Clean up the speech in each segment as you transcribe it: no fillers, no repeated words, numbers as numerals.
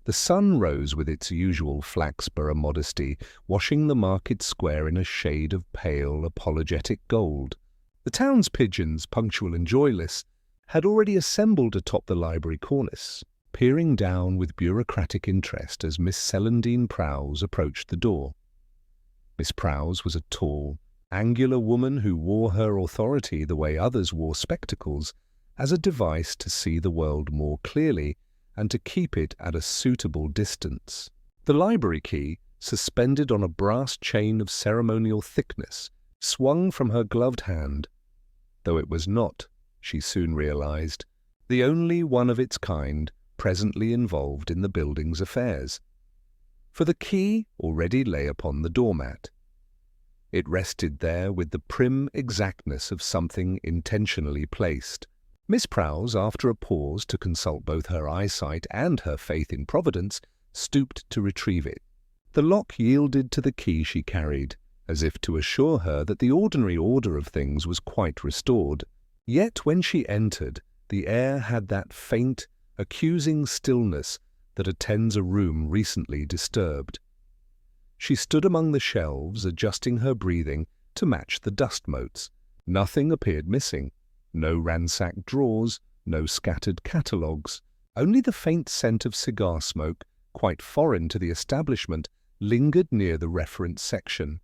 The sun rose with its usual Flaxborough modesty, washing the market square in a shade of pale, apologetic gold. The town's pigeons, punctual and joyless, had already assembled atop the library cornice, peering down with bureaucratic interest as Miss Celandine Prowse approached the door. Miss Prowse was a tall, angular woman who wore her authority the way others wore spectacles, as a device to see the world more clearly and to keep it at a suitable distance. The library key, suspended on a brass chain of ceremonial thickness, swung from her gloved hand, though it was not, she soon realized, the only one of its kind presently involved in the building's affairs. For the key already lay upon the doormat. It rested there with the prim exactness of something intentionally placed. Miss Prowse, after a pause to consult both her eyesight and her faith in Providence, stooped to retrieve it. The lock yielded to the key she carried, as if to assure her that the ordinary order of things was quite restored. Yet when she entered, the air had that faint, accusing stillness that attends a room recently disturbed. She stood among the shelves, adjusting her breathing to match the dust motes. Nothing appeared missing. No ransacked drawers, no scattered catalogues. Only the faint scent of cigar smoke, quite foreign to the establishment, lingered near the reference section.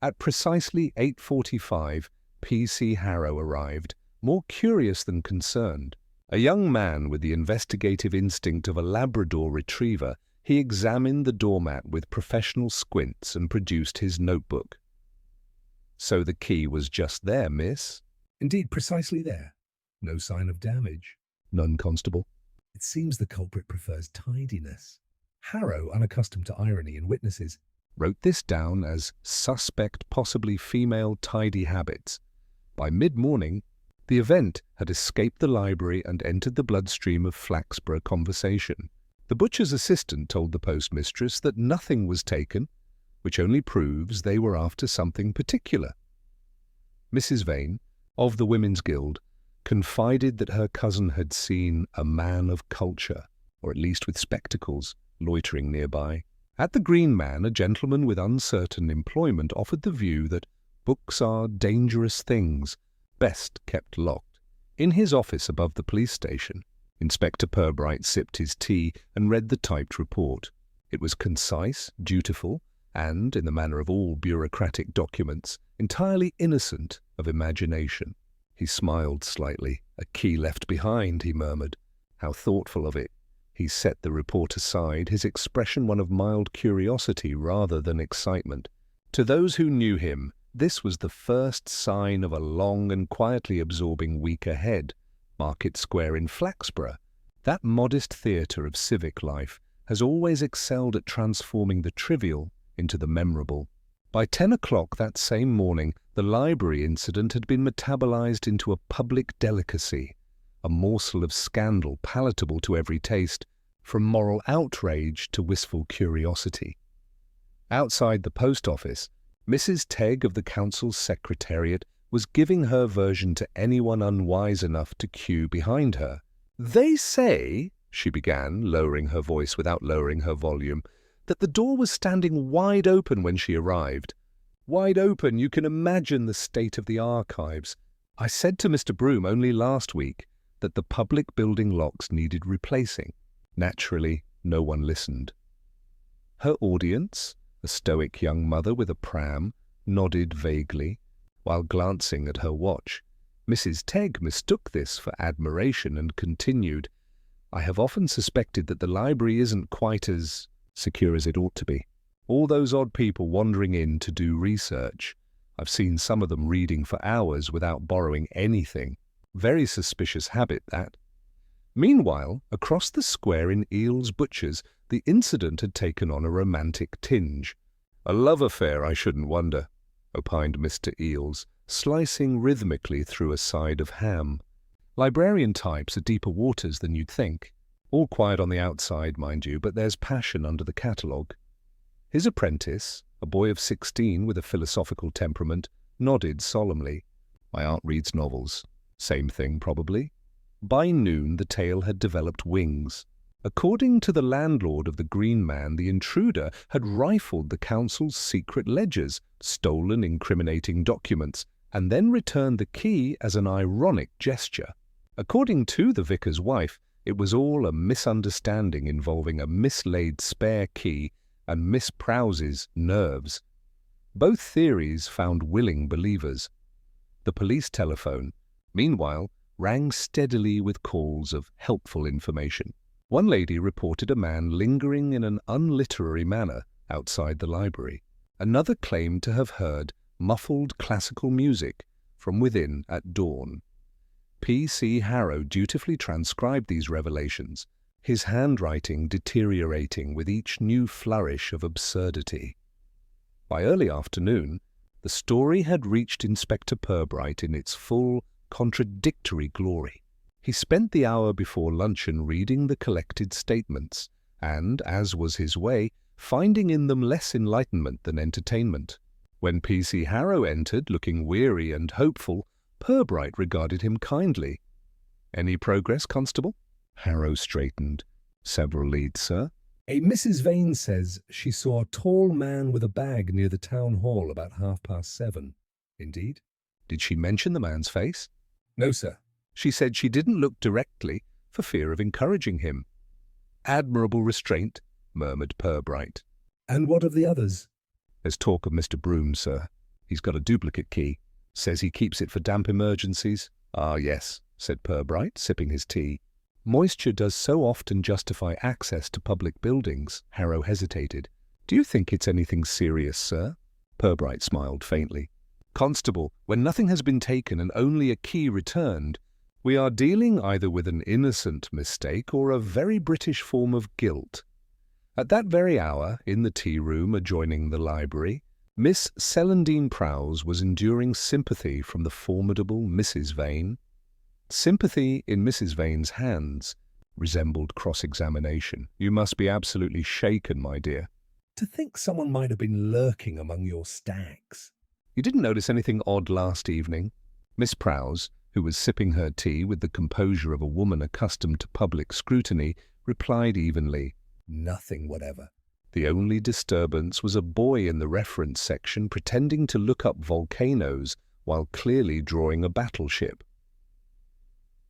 At precisely 8:45, P.C. Harrow arrived, more curious than concerned. A young man with the investigative instinct of a Labrador retriever, he examined the doormat with professional squints and produced his notebook. "So the key was just there, miss?" "Indeed, precisely there. No sign of damage." "None, constable." "It seems the culprit prefers tidiness." Harrow, unaccustomed to irony in witnesses, wrote this down as suspect possibly female tidy habits. By mid-morning, the event had escaped the library and entered the bloodstream of Flaxborough conversation. The butcher's assistant told the postmistress that nothing was taken, which only proves they were after something particular. Mrs. Vane, of the Women's Guild, confided that her cousin had seen a man of culture, or at least with spectacles, loitering nearby. At the Green Man, a gentleman with uncertain employment offered the view that books are dangerous things, best kept locked. In his office above the police station, Inspector Purbright sipped his tea and read the typed report. It was concise, dutiful, and, in the manner of all bureaucratic documents, entirely innocent of imagination. He smiled slightly. "A key left behind," he murmured. "How thoughtful of it." He set the report aside, his expression one of mild curiosity rather than excitement. To those who knew him, this was the first sign of a long and quietly absorbing week ahead. Market Square in Flaxborough, that modest theatre of civic life, has always excelled at transforming the trivial into the memorable. By 10 o'clock that same morning, the library incident had been metabolized into a public delicacy, a morsel of scandal palatable to every taste, from moral outrage to wistful curiosity. Outside the post office, Mrs. Tegg of the council's secretariat was giving her version to anyone unwise enough to queue behind her. "They say," she began, lowering her voice without lowering her volume, "that the door was standing wide open when she arrived. Wide open, you can imagine the state of the archives. I said to Mr. Broom only last week that the public building locks needed replacing. Naturally, no one listened." Her audience, a stoic young mother with a pram, nodded vaguely, while glancing at her watch. Mrs. Tegg mistook this for admiration and continued, "I have often suspected that the library isn't quite as secure as it ought to be. All those odd people wandering in to do research. I've seen some of them reading for hours without borrowing anything. Very suspicious habit, that." Meanwhile, across the square in Eel's Butcher's, the incident had taken on a romantic tinge. "A love affair, I shouldn't wonder," opined Mr. Eels, slicing rhythmically through a side of ham. "Librarian types are deeper waters than you'd think. All quiet on the outside, mind you, but there's passion under the catalogue." His apprentice, a boy of 16 with a philosophical temperament, nodded solemnly. "My aunt reads novels. Same thing, probably." By noon the tale had developed wings. According to the landlord of the Green Man, the intruder had rifled the council's secret ledgers, stolen incriminating documents, and then returned the key as an ironic gesture. According to the vicar's wife, it was all a misunderstanding involving a mislaid spare key and Miss Prowse's nerves. Both theories found willing believers. The police telephone, meanwhile, rang steadily with calls of helpful information. One lady reported a man lingering in an unliterary manner outside the library. Another claimed to have heard muffled classical music from within at dawn. P.C. Harrow dutifully transcribed these revelations, his handwriting deteriorating with each new flourish of absurdity. By early afternoon, the story had reached Inspector Purbright in its full, contradictory glory. He spent the hour before luncheon reading the collected statements, and, as was his way, finding in them less enlightenment than entertainment. When P.C. Harrow entered, looking weary and hopeful, Purbright regarded him kindly. "Any progress, Constable?" Harrow straightened. "Several leads, sir." A Mrs. Vane says she saw a tall man with a bag near the town hall about 7:30. Indeed? Did she mention the man's face? No, sir. She said she didn't look directly for fear of encouraging him. "Admirable restraint," murmured Purbright. And what of the others? "There's talk of Mr. Broom, sir. He's got a duplicate key. Says he keeps it for damp emergencies." "Ah, yes," said Purbright, sipping his tea. "Moisture does so often justify access to public buildings." Harrow hesitated. "Do you think it's anything serious, sir?" Purbright smiled faintly. "Constable, when nothing has been taken and only a key returned, we are dealing either with an innocent mistake or a very British form of guilt." At that very hour, in the tea-room adjoining the library, Miss Celandine Prowse was enduring sympathy from the formidable Mrs. Vane. Sympathy in Mrs. Vane's hands resembled cross-examination. "You must be absolutely shaken, my dear." To think someone might have been lurking among your stacks. "You didn't notice anything odd last evening?" Miss Prowse, who was sipping her tea with the composure of a woman accustomed to public scrutiny, replied evenly. Nothing whatever. The only disturbance was a boy in the reference section pretending to look up volcanoes while clearly drawing a battleship.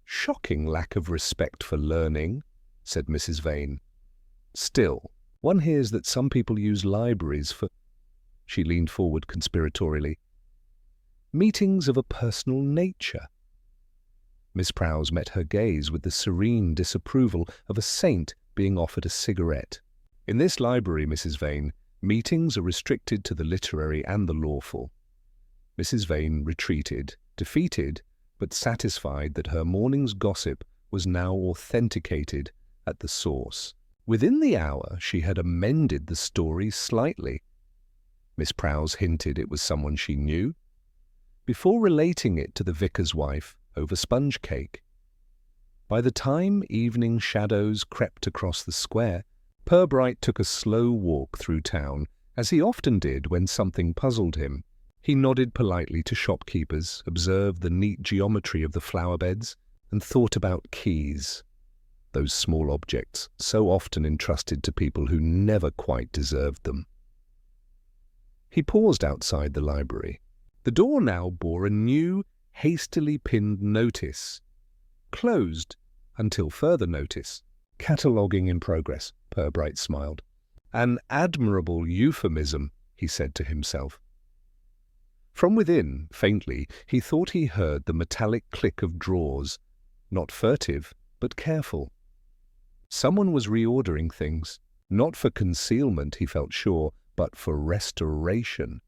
"Shocking lack of respect for learning," said Mrs. Vane. "Still, one hears that some people use libraries for—" She leaned forward conspiratorially. "Meetings of a personal nature." Miss Prowse met her gaze with the serene disapproval of a saint being offered a cigarette. "In this library, Mrs. Vane, meetings are restricted to the literary and the lawful." Mrs. Vane retreated, defeated, but satisfied that her morning's gossip was now authenticated at the source. Within the hour, she had amended the story slightly. Miss Prowse hinted it was someone she knew, before relating it to the vicar's wife over sponge cake. By the time evening shadows crept across the square, Purbright took a slow walk through town, as he often did when something puzzled him. He nodded politely to shopkeepers, observed the neat geometry of the flower beds, and thought about keys. Those small objects, so often entrusted to people who never quite deserved them. He paused outside the library. The door now bore a new, hastily pinned notice. "Closed until further notice." "Cataloguing in progress," Purbright smiled. "An admirable euphemism," he said to himself. From within, faintly, he thought he heard the metallic click of drawers, not furtive, but careful. Someone was reordering things, not for concealment, he felt sure, but for restoration.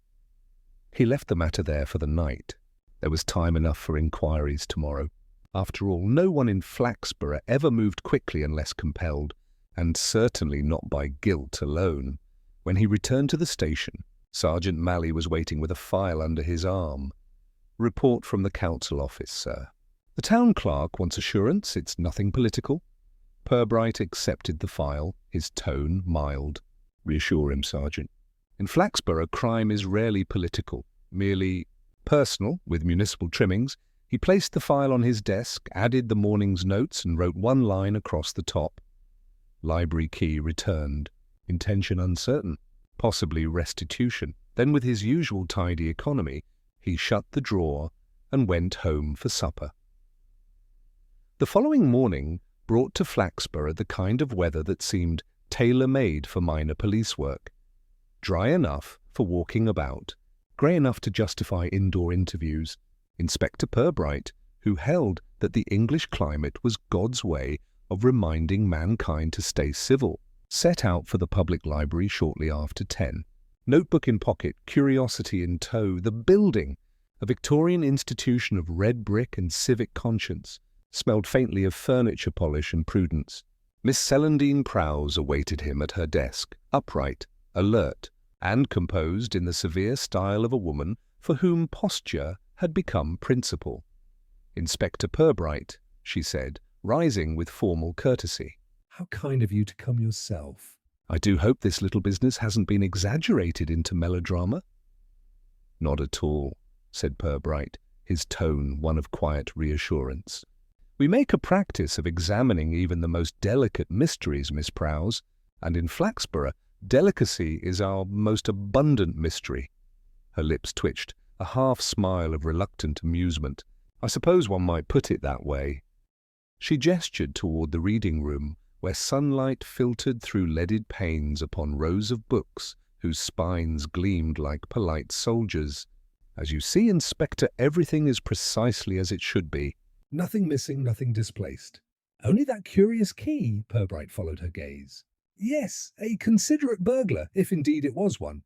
He left the matter there for the night. There was time enough for inquiries tomorrow. After all, no one in Flaxborough ever moved quickly unless compelled, and certainly not by guilt alone. When he returned to the station, Sergeant Malley was waiting with a file under his arm. "Report from the council office, sir." "The town clerk wants assurance it's nothing political." Purbright accepted the file, his tone mild. "Reassure him, Sergeant. In Flaxborough, crime is rarely political, merely personal, with municipal trimmings." He placed the file on his desk, added the morning's notes, and wrote one line across the top. Library key returned. Intention uncertain. Possibly restitution. Then, with his usual tidy economy, he shut the drawer and went home for supper. The following morning brought to Flaxborough the kind of weather that seemed tailor-made for minor police work. Dry enough for walking about, grey enough to justify indoor interviews. Inspector Purbright, who held that the English climate was God's way of reminding mankind to stay civil, set out for the public library shortly after 10. Notebook in pocket, curiosity in tow, the building, a Victorian institution of red brick and civic conscience, smelled faintly of furniture polish and prudence. Miss Celandine Prowse awaited him at her desk, upright, alert, and composed in the severe style of a woman for whom posture had become principle. "Inspector Purbright," she said, rising with formal courtesy. "How kind of you to come yourself." "I do hope this little business hasn't been exaggerated into melodrama." "Not at all," said Purbright, his tone one of quiet reassurance. "We make a practice of examining even the most delicate mysteries, Miss Prowse, and in Flaxborough, delicacy is our most abundant mystery." Her lips twitched, a half-smile of reluctant amusement. "I suppose one might put it that way." She gestured toward the reading room, where sunlight filtered through leaded panes upon rows of books whose spines gleamed like polite soldiers. "As you see, Inspector, everything is precisely as it should be." "Nothing missing, nothing displaced. Only that curious key." Purbright followed her gaze. "Yes, a considerate burglar, if indeed it was one."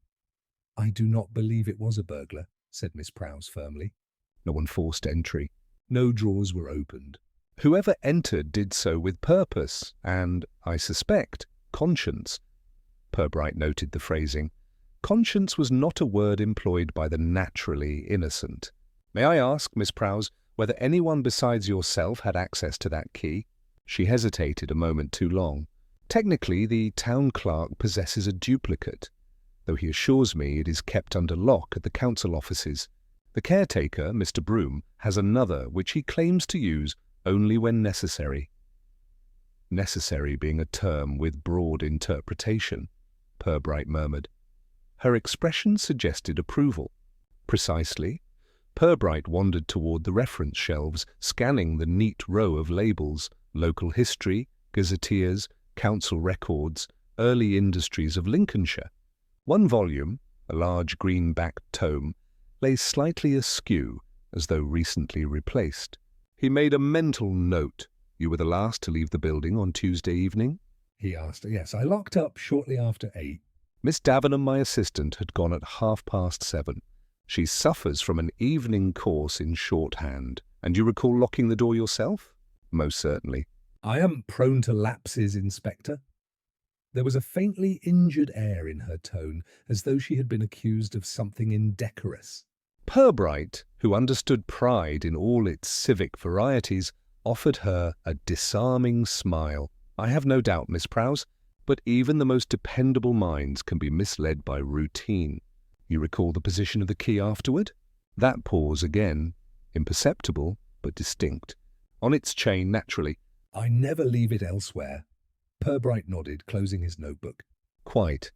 "I do not believe it was a burglar," said Miss Prowse firmly. No one forced entry. No drawers were opened. Whoever entered did so with purpose and, I suspect, conscience. Purbright noted the phrasing. Conscience was not a word employed by the naturally innocent. "May I ask, Miss Prowse, whether anyone besides yourself had access to that key?" She hesitated a moment too long. "Technically, the town clerk possesses a duplicate, though he assures me it is kept under lock at the council offices. The caretaker, Mr. Broom, has another which he claims to use only when necessary." Necessary being a term with broad interpretation, Purbright murmured. Her expression suggested approval. "Precisely." Purbright wandered toward the reference shelves, scanning the neat row of labels: local history, gazetteers, council records, early industries of Lincolnshire. One volume, a large green-backed tome, lay slightly askew, as though recently replaced. He made a mental note. "You were the last to leave the building on Tuesday evening?" he asked. "Yes, I locked up shortly after 8. "Miss Davenham, my assistant, had gone at 7:30. She suffers from an evening course in shorthand. And you recall locking the door yourself?" "Most certainly." "I am prone to lapses, Inspector." There was a faintly injured air in her tone, as though she had been accused of something indecorous. Purbright, who understood pride in all its civic varieties, offered her a disarming smile. "I have no doubt, Miss Prowse, but even the most dependable minds can be misled by routine. You recall the position of the key afterward?" That pause again, imperceptible but distinct. "On its chain, naturally." "I never leave it elsewhere." Purbright nodded, closing his notebook. "Quite.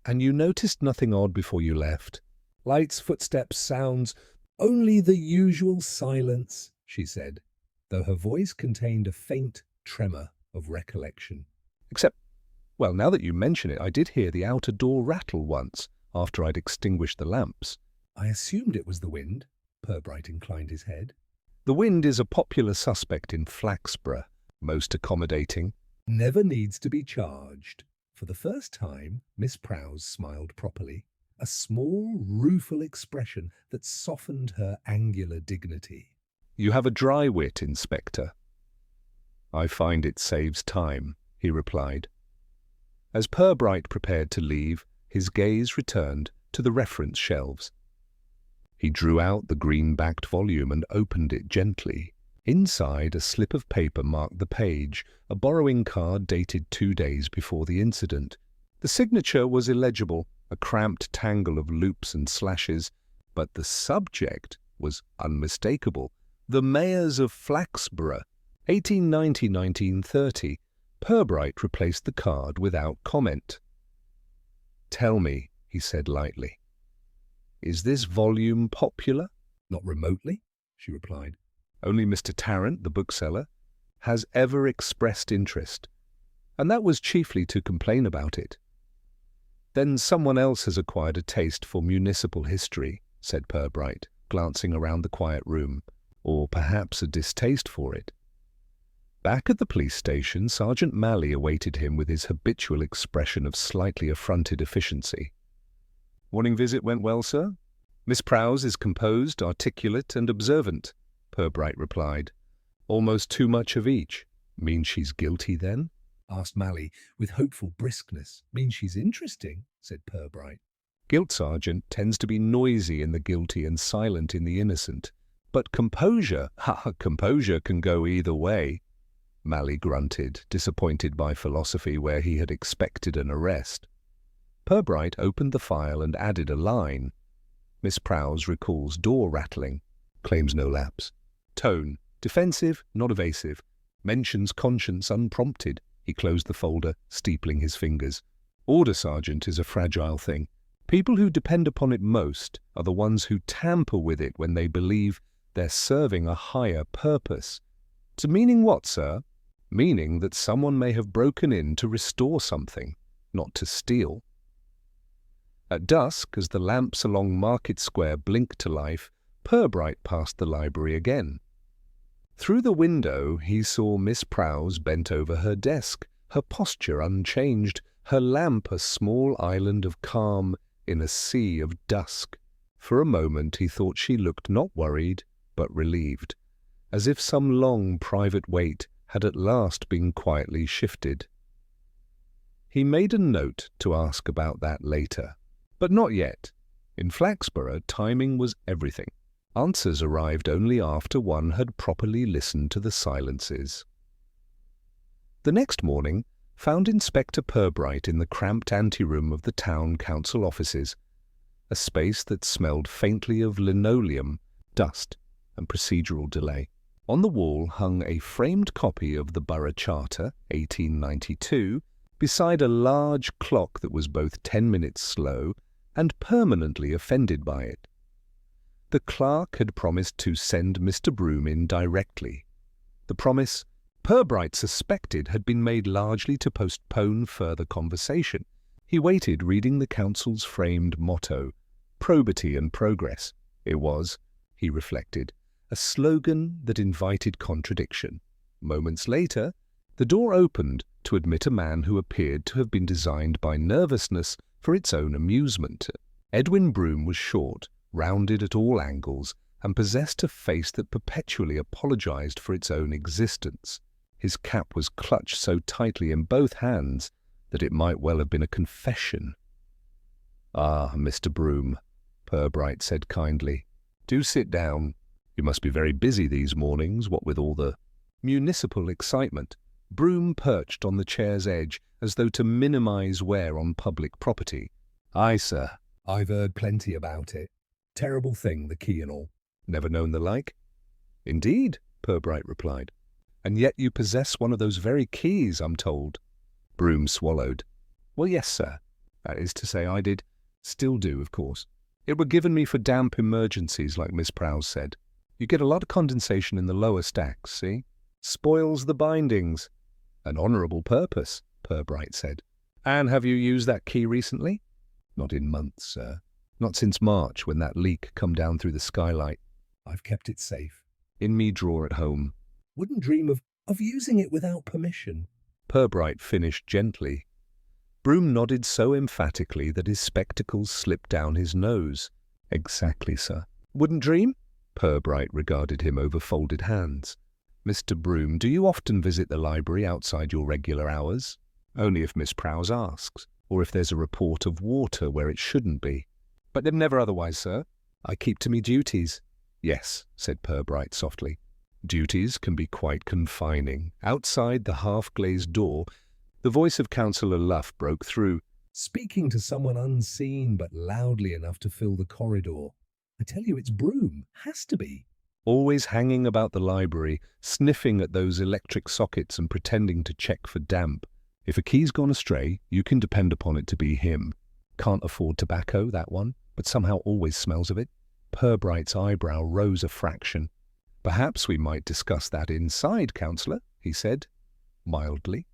And you noticed nothing odd before you left?" "Lights, footsteps, sounds, only the usual silence," she said, though her voice contained a faint tremor of recollection. "Except, well, now that you mention it, I did hear the outer door rattle once, after I'd extinguished the lamps." "I assumed it was the wind." Purbright inclined his head. "The wind is a popular suspect in Flaxborough, most accommodating." "Never needs to be charged." For the first time, Miss Prowse smiled properly, a small, rueful expression that softened her angular dignity. "You have a dry wit, Inspector." "I find it saves time," he replied. As Purbright prepared to leave, his gaze returned to the reference shelves. He drew out the green-backed volume and opened it gently. Inside, a slip of paper marked the page, a borrowing card dated 2 days before the incident. The signature was illegible, a cramped tangle of loops and slashes, but the subject was unmistakable. "The Mayors of Flaxborough, 1890-1930, Purbright replaced the card without comment. "Tell me," he said lightly, "is this volume popular?" "Not remotely," she replied. "Only Mr. Tarrant, the bookseller, has ever expressed interest, and that was chiefly to complain about it." "Then someone else has acquired a taste for municipal history," said Purbright, glancing around the quiet room, "or perhaps a distaste for it." Back at the police station, Sergeant Malley awaited him with his habitual expression of slightly affronted efficiency. "Morning visit went well, sir? Miss Prowse is composed, articulate, and observant," Purbright replied. "Almost too much of each." "Means she's guilty, then?" asked Malley with hopeful briskness. "Means she's interesting," said Purbright. "Guilt, Sergeant, tends to be noisy in the guilty and silent in the innocent. But composure can go either way." Malley grunted, disappointed by philosophy where he had expected an arrest. Purbright opened the file and added a line. "Miss Prowse recalls door rattling. Claims no lapse. Tone, defensive, not evasive. Mentions conscience unprompted." He closed the folder, steepling his fingers. "Order, Sergeant, is a fragile thing. People who depend upon it most are the ones who tamper with it when they believe they're serving a higher purpose." "To meaning what, sir?" "Meaning that someone may have broken in to restore something, not to steal." At dusk, as the lamps along Market Square blinked to life, Purbright passed the library again. Through the window he saw Miss Prowse bent over her desk, her posture unchanged, her lamp a small island of calm in a sea of dusk. For a moment he thought she looked not worried, but relieved, as if some long private weight had at last been quietly shifted. He made a note to ask about that later, but not yet. In Flaxborough, timing was everything. Answers arrived only after one had properly listened to the silences. The next morning found Inspector Purbright in the cramped anteroom of the town council offices, a space that smelled faintly of linoleum, dust, and procedural delay. On the wall hung a framed copy of the Borough Charter, 1892, beside a large clock that was both 10 minutes slow and permanently offended by it. The clerk had promised to send Mr. Broom in directly. The promise, Purbright suspected, had been made largely to postpone further conversation. He waited, reading the council's framed motto, "Probity and Progress." It was, he reflected, a slogan that invited contradiction. Moments later, the door opened to admit a man who appeared to have been designed by nervousness for its own amusement. Edwin Broom was short, rounded at all angles, and possessed a face that perpetually apologized for its own existence. His cap was clutched so tightly in both hands that it might well have been a confession. "Ah, Mr. Broom," Purbright said kindly, "do sit down. You must be very busy these mornings, what with all the municipal excitement." Broom perched on the chair's edge as though to minimize wear on public property. "Aye, sir." "I've heard plenty about it. Terrible thing, the key and all." "Never known the like?" "Indeed," Purbright replied. "And yet you possess one of those very keys, I'm told." Broom swallowed. "Well, yes, sir. That is to say, I did. Still do, of course. It were given me for damp emergencies, like Miss Prowse said. You get a lot of condensation in the lower stacks, see? Spoils the bindings." "An honourable purpose," Purbright said. "And have you used that key recently?" "Not in months, sir. Not since March, when that leak come down through the skylight." "I've kept it safe." "In me drawer at home." "Wouldn't dream of using it without permission." Purbright finished gently. Broom nodded so emphatically that his spectacles slipped down his nose. "Exactly, sir." "Wouldn't dream?" Purbright regarded him over folded hands. "Mr. Broom, do you often visit the library outside your regular hours?" "Only if Miss Prowse asks, or if there's a report of water where it shouldn't be." "But never otherwise, sir? I keep to me duties." "Yes," said Purbright softly. "Duties can be quite confining." Outside the half-glazed door, the voice of Councillor Luff broke through. "Speaking to someone unseen but loudly enough to fill the corridor. I tell you, it's Broom. Has to be." always hanging about the library, sniffing at those electric sockets and pretending to check for damp. If a key's gone astray, you can depend upon it to be him. Can't afford tobacco, that one, but somehow always smells of it. Purbright's eyebrow rose a fraction. Perhaps we might discuss that inside, Councillor, he said, mildly.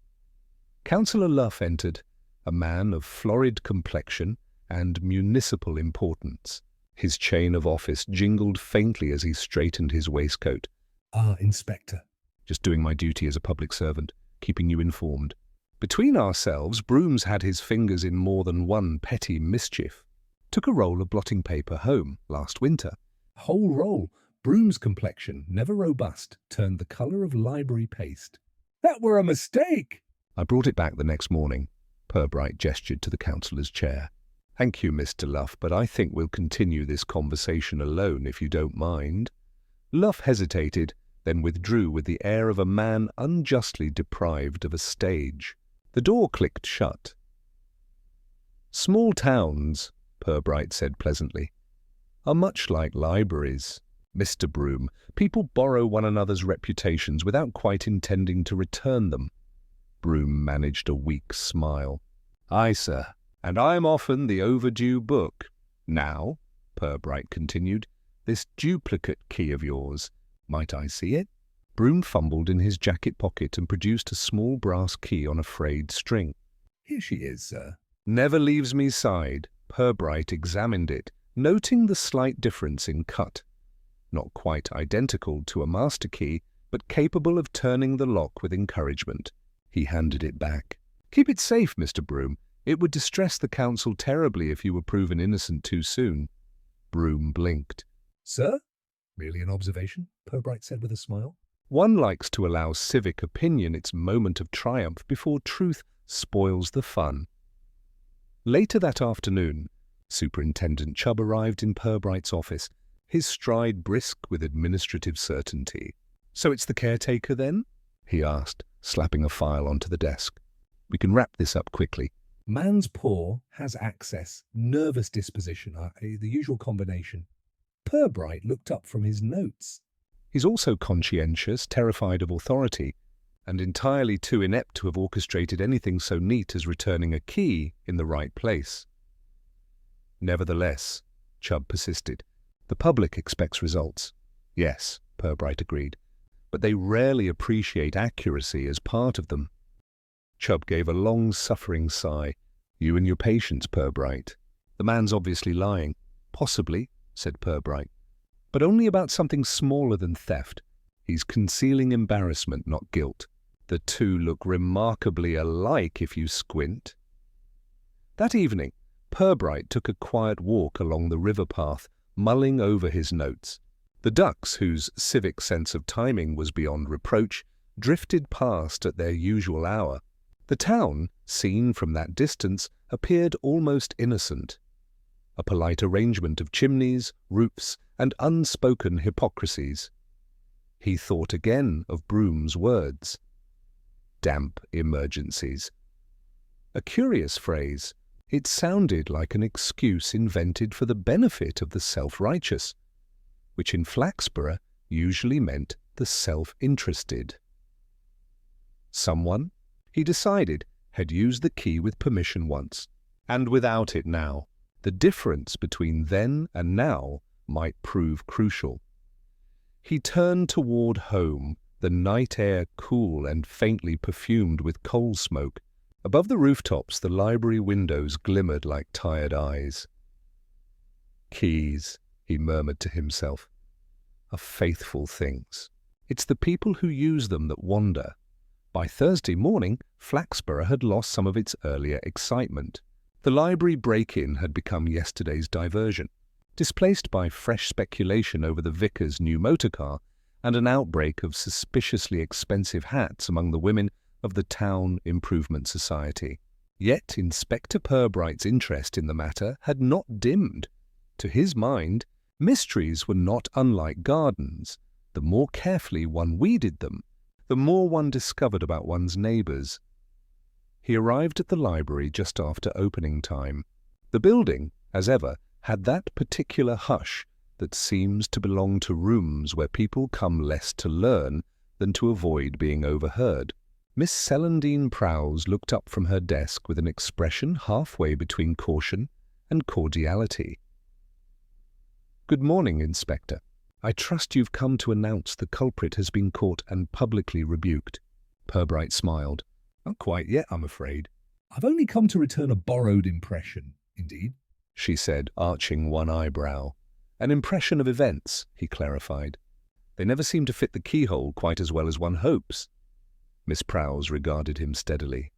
Councillor Luff entered, a man of florid complexion and municipal importance. His chain of office jingled faintly as he straightened his waistcoat. Ah, Inspector. Just doing my duty as a public servant, keeping you informed. Between ourselves, Brooms had his fingers in more than one petty mischief. Took a roll of blotting paper home last winter. Whole roll. Broom's complexion, never robust, turned the colour of library paste. That were a mistake! I brought it back the next morning. Purbright gestured to the councillor's chair. Thank you, Mr. Luff, but I think we'll continue this conversation alone if you don't mind. Luff hesitated, then withdrew with the air of a man unjustly deprived of a stage. The door clicked shut. Small towns, Purbright said pleasantly, are much like libraries. Mr. Broom, people borrow one another's reputations without quite intending to return them. Broom managed a weak smile. Aye, sir, and I'm often the overdue book. Now, Purbright continued, this duplicate key of yours, might I see it? Broom fumbled in his jacket pocket and produced a small brass key on a frayed string. Here she is, sir. Never leaves me side. Purbright examined it, noting the slight difference in cut. Not quite identical to a master key, but capable of turning the lock with encouragement. He handed it back. Keep it safe, Mr. Broom. It would distress the council terribly if you were proven innocent too soon. Broom blinked. Sir? Merely an observation, Purbright said with a smile. One likes to allow civic opinion its moment of triumph before truth spoils the fun. Later that afternoon, Superintendent Chubb arrived in Purbright's office, his stride brisk with administrative certainty. So it's the caretaker then? He asked, slapping a file onto the desk. We can wrap this up quickly. Man's paw has access, nervous disposition are the usual combination. Purbright looked up from his notes. He's also conscientious, terrified of authority, and entirely too inept to have orchestrated anything so neat as returning a key in the right place. Nevertheless, Chubb persisted, the public expects results. Yes, Purbright agreed, but they rarely appreciate accuracy as part of them. Chubb gave a long-suffering sigh. You and your patience, Purbright. The man's obviously lying. Possibly, said Purbright, but only about something smaller than theft. He's concealing embarrassment, not guilt. The two look remarkably alike if you squint. That evening, Purbright took a quiet walk along the river path, mulling over his notes. The ducks, whose civic sense of timing was beyond reproach, drifted past at their usual hour. The town, seen from that distance, appeared almost innocent. A polite arrangement of chimneys, roofs, and unspoken hypocrisies. He thought again of Broom's words. Damp emergencies. A curious phrase. It sounded like an excuse invented for the benefit of the self-righteous, which in Flaxborough usually meant the self-interested. Someone, he decided, had used the key with permission once, and without it now. The difference between then and now might prove crucial. He turned toward home, the night air cool and faintly perfumed with coal smoke. Above the rooftops, the library windows glimmered like tired eyes. Keys, he murmured to himself, are faithful things. It's the people who use them that wander. By Thursday morning, Flaxborough had lost some of its earlier excitement. The library break-in had become yesterday's diversion, displaced by fresh speculation over the vicar's new motor car and an outbreak of suspiciously expensive hats among the women of the Town Improvement Society. Yet Inspector Purbright's interest in the matter had not dimmed. To his mind, mysteries were not unlike gardens. The more carefully one weeded them, the more one discovered about one's neighbours. He arrived at the library just after opening time. The building, as ever, had that particular hush, that seems to belong to rooms where people come less to learn than to avoid being overheard. Miss Celandine Prowse looked up from her desk with an expression halfway between caution and cordiality. "Good morning, Inspector. I trust you've come to announce the culprit has been caught and publicly rebuked." Purbright smiled. "Not quite yet, I'm afraid. I've only come to return a borrowed impression, indeed," she said, arching one eyebrow. "An impression of events," he clarified. "They never seem to fit the keyhole quite as well as one hopes." Miss Prowse regarded him steadily.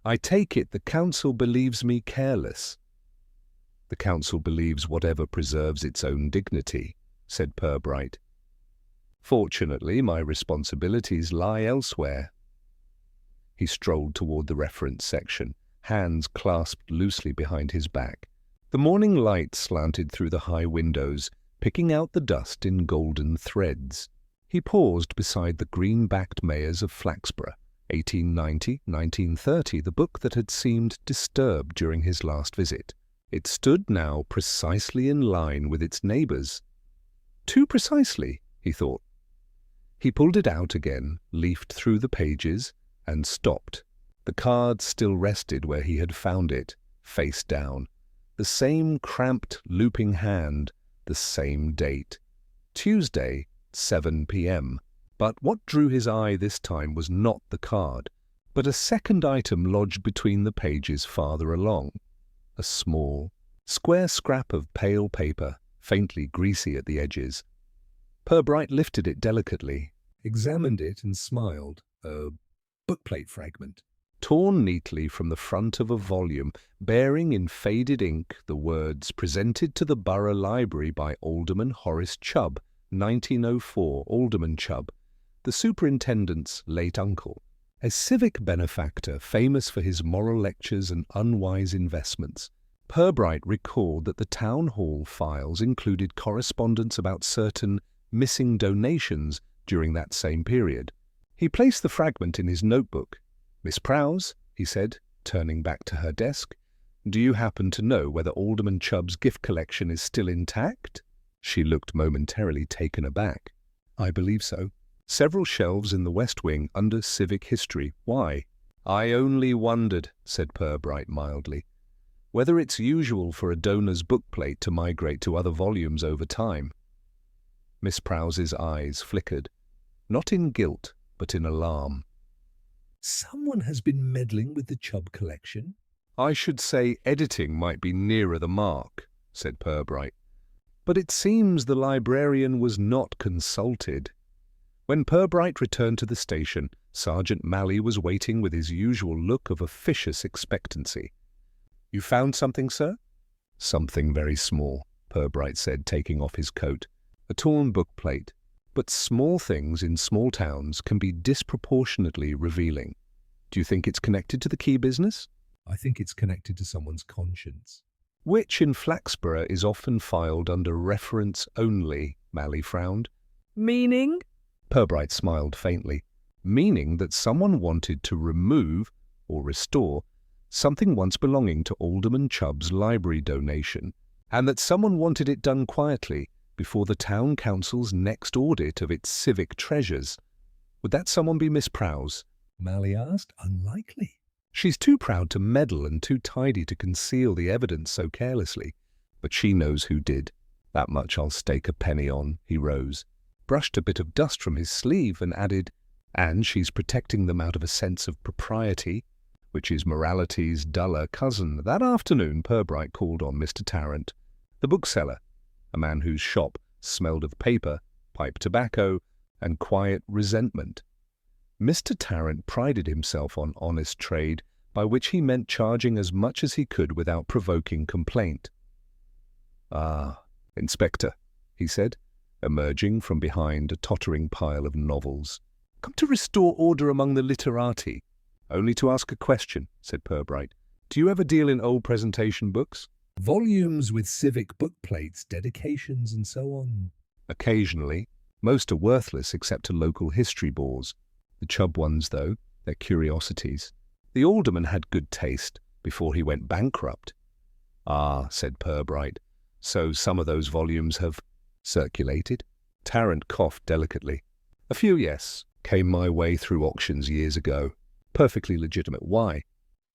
"I take it the Council believes me careless." "The Council believes whatever preserves its own dignity," said Purbright. "Fortunately, my responsibilities lie elsewhere." He strolled toward the reference section, hands clasped loosely behind his back. The morning light slanted through the high windows, picking out the dust in golden threads. He paused beside the green-backed mayors of Flaxborough, 1890-1930, the book that had seemed disturbed during his last visit. It stood now precisely in line with its neighbours. Too precisely, he thought. He pulled it out again, leafed through the pages, and stopped. The card still rested where he had found it, face down. The same cramped, looping hand, the same date. Tuesday, 7 p.m. But what drew his eye this time was not the card, but a second item lodged between the pages farther along. A small, square scrap of pale paper, faintly greasy at the edges. Purbright lifted it delicately, examined it and smiled. A bookplate fragment. Torn neatly from the front of a volume, bearing in faded ink the words "Presented to the Borough Library by Alderman Horace Chubb, 1904, Alderman Chubb, the superintendent's late uncle, a civic benefactor famous for his moral lectures and unwise investments." Purbright recalled that the town hall files included correspondence about certain missing donations during that same period. He placed the fragment in his notebook. "Miss Prowse," he said, turning back to her desk, "do you happen to know whether Alderman Chubb's gift collection is still intact?" She looked momentarily taken aback. "I believe so. Several shelves in the West Wing under Civic History. Why?" "I only wondered," said Purbright mildly, "whether it's usual for a donor's bookplate to migrate to other volumes over time." Miss Prowse's eyes flickered, not in guilt, but in alarm. "Someone has been meddling with the Chubb collection?" "I should say editing might be nearer the mark," said Purbright. "But it seems the librarian was not consulted." When Purbright returned to the station, Sergeant Malley was waiting with his usual look of officious expectancy. "You found something, sir?" "Something very small," Purbright said, taking off his coat. "A torn bookplate. But small things in small towns can be disproportionately revealing. Do you think it's connected to the key business?" "I think it's connected to someone's conscience." "Which in Flaxborough is often filed under reference only," Malley frowned. "Meaning?" Purbright smiled faintly. "Meaning that someone wanted to remove, or restore, something once belonging to Alderman Chubb's library donation, and that someone wanted it done quietly, before the town council's next audit of its civic treasures. Would that someone be Miss Prowse?" Malley asked. "Unlikely." "She's too proud to meddle and too tidy to conceal the evidence so carelessly. But she knows who did. That much I'll stake a penny on." He rose, brushed a bit of dust from his sleeve, and added, "And she's protecting them out of a sense of propriety, which is morality's duller cousin." That afternoon Purbright called on Mr. Tarrant, the bookseller, a man whose shop smelled of paper, pipe tobacco, and quiet resentment. Mr. Tarrant prided himself on honest trade, by which he meant charging as much as he could without provoking complaint. "Ah, Inspector," he said, emerging from behind a tottering pile of novels. "Come to restore order among the literati." "Only to ask a question," said Purbright. "Do you ever deal in old presentation books?" "Volumes with civic bookplates, dedications, and so on." "Occasionally. Most are worthless except to local history bores. The Chubb ones, though, they're curiosities. The alderman had good taste before he went bankrupt." "Ah," said Purbright, So some of those volumes have circulated? Tarrant coughed delicately. A few, yes. Came my way through auctions years ago. Perfectly legitimate. Why?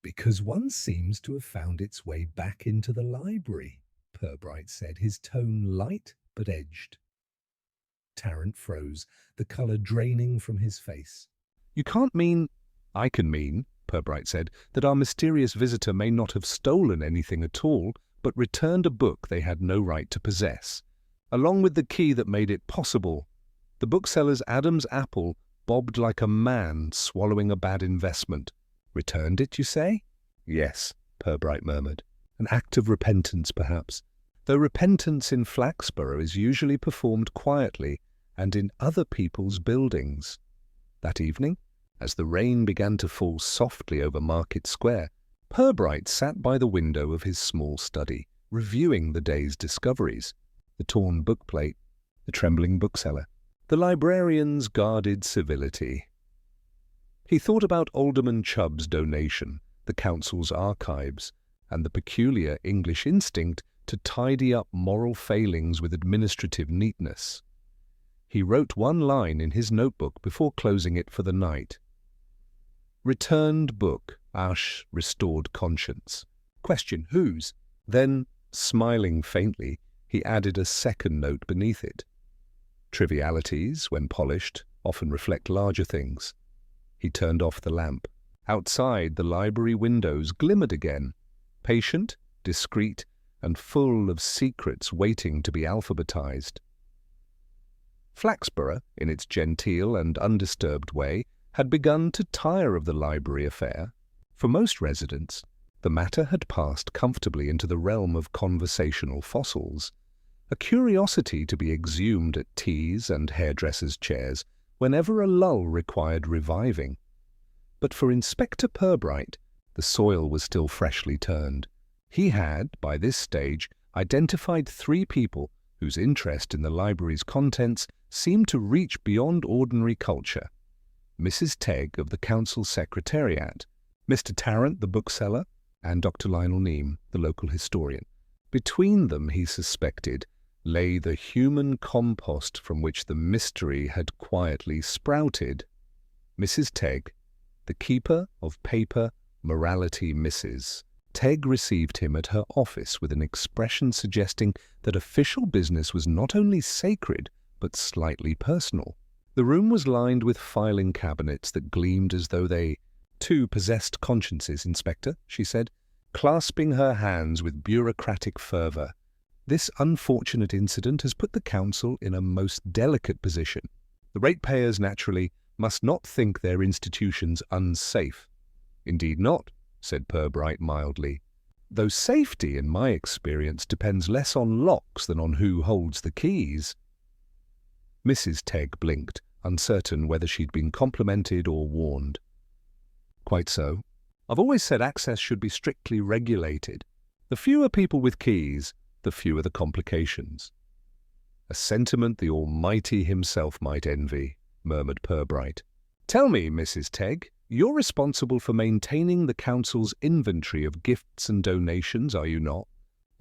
Because one seems to have found its way back into the library, Purbright said, his tone light but edged. Tarrant froze, the colour draining from his face. You can't mean— I can mean, Purbright said, that our mysterious visitor may not have stolen anything at all, but returned a book they had no right to possess, along with the key that made it possible. The bookseller's Adam's apple bobbed like a man swallowing a bad investment. Returned it, you say? Yes, Purbright murmured. An act of repentance, perhaps, though repentance in Flaxborough is usually performed quietly and in other people's buildings. That evening, as the rain began to fall softly over Market Square, Purbright sat by the window of his small study, reviewing the day's discoveries: the torn bookplate, the trembling bookseller, the librarian's guarded civility. He thought about Alderman Chubb's donation, the council's archives, and the peculiar English instinct to tidy up moral failings with administrative neatness. He wrote one line in his notebook before closing it for the night. Returned book, Ash restored conscience. Question, whose? Then, smiling faintly, he added a second note beneath it. Trivialities, when polished, often reflect larger things. He turned off the lamp. Outside, the library windows glimmered again, patient, discreet, and full of secrets waiting to be alphabetized. Flaxborough, in its genteel and undisturbed way, had begun to tire of the library affair. For most residents, the matter had passed comfortably into the realm of conversational fossils, a curiosity to be exhumed at teas and hairdressers' chairs whenever a lull required reviving. But for Inspector Purbright, the soil was still freshly turned. He had, by this stage, identified 3 people whose interest in the library's contents seemed to reach beyond ordinary culture: Mrs. Tegg of the Council Secretariat, Mr. Tarrant, the bookseller, and Dr. Lionel Neame, the local historian. Between them, he suspected, lay the human compost from which the mystery had quietly sprouted. Mrs. Tegg, the keeper of paper morality misses. Tegg received him at her office with an expression suggesting that official business was not only sacred, but slightly personal. The room was lined with filing cabinets that gleamed as though they, too, possessed consciences, Inspector, she said, clasping her hands with bureaucratic fervour. This unfortunate incident has put the council in a most delicate position. The ratepayers, naturally, must not think their institutions unsafe. Indeed not, said Purbright mildly, though safety, in my experience, depends less on locks than on who holds the keys. Mrs. Tegg blinked, uncertain whether she'd been complimented or warned. Quite so. I've always said access should be strictly regulated. The fewer people with keys, the fewer the complications. A sentiment the Almighty himself might envy, murmured Purbright. Tell me, Mrs. Tegg, you're responsible for maintaining the council's inventory of gifts and donations, are you not?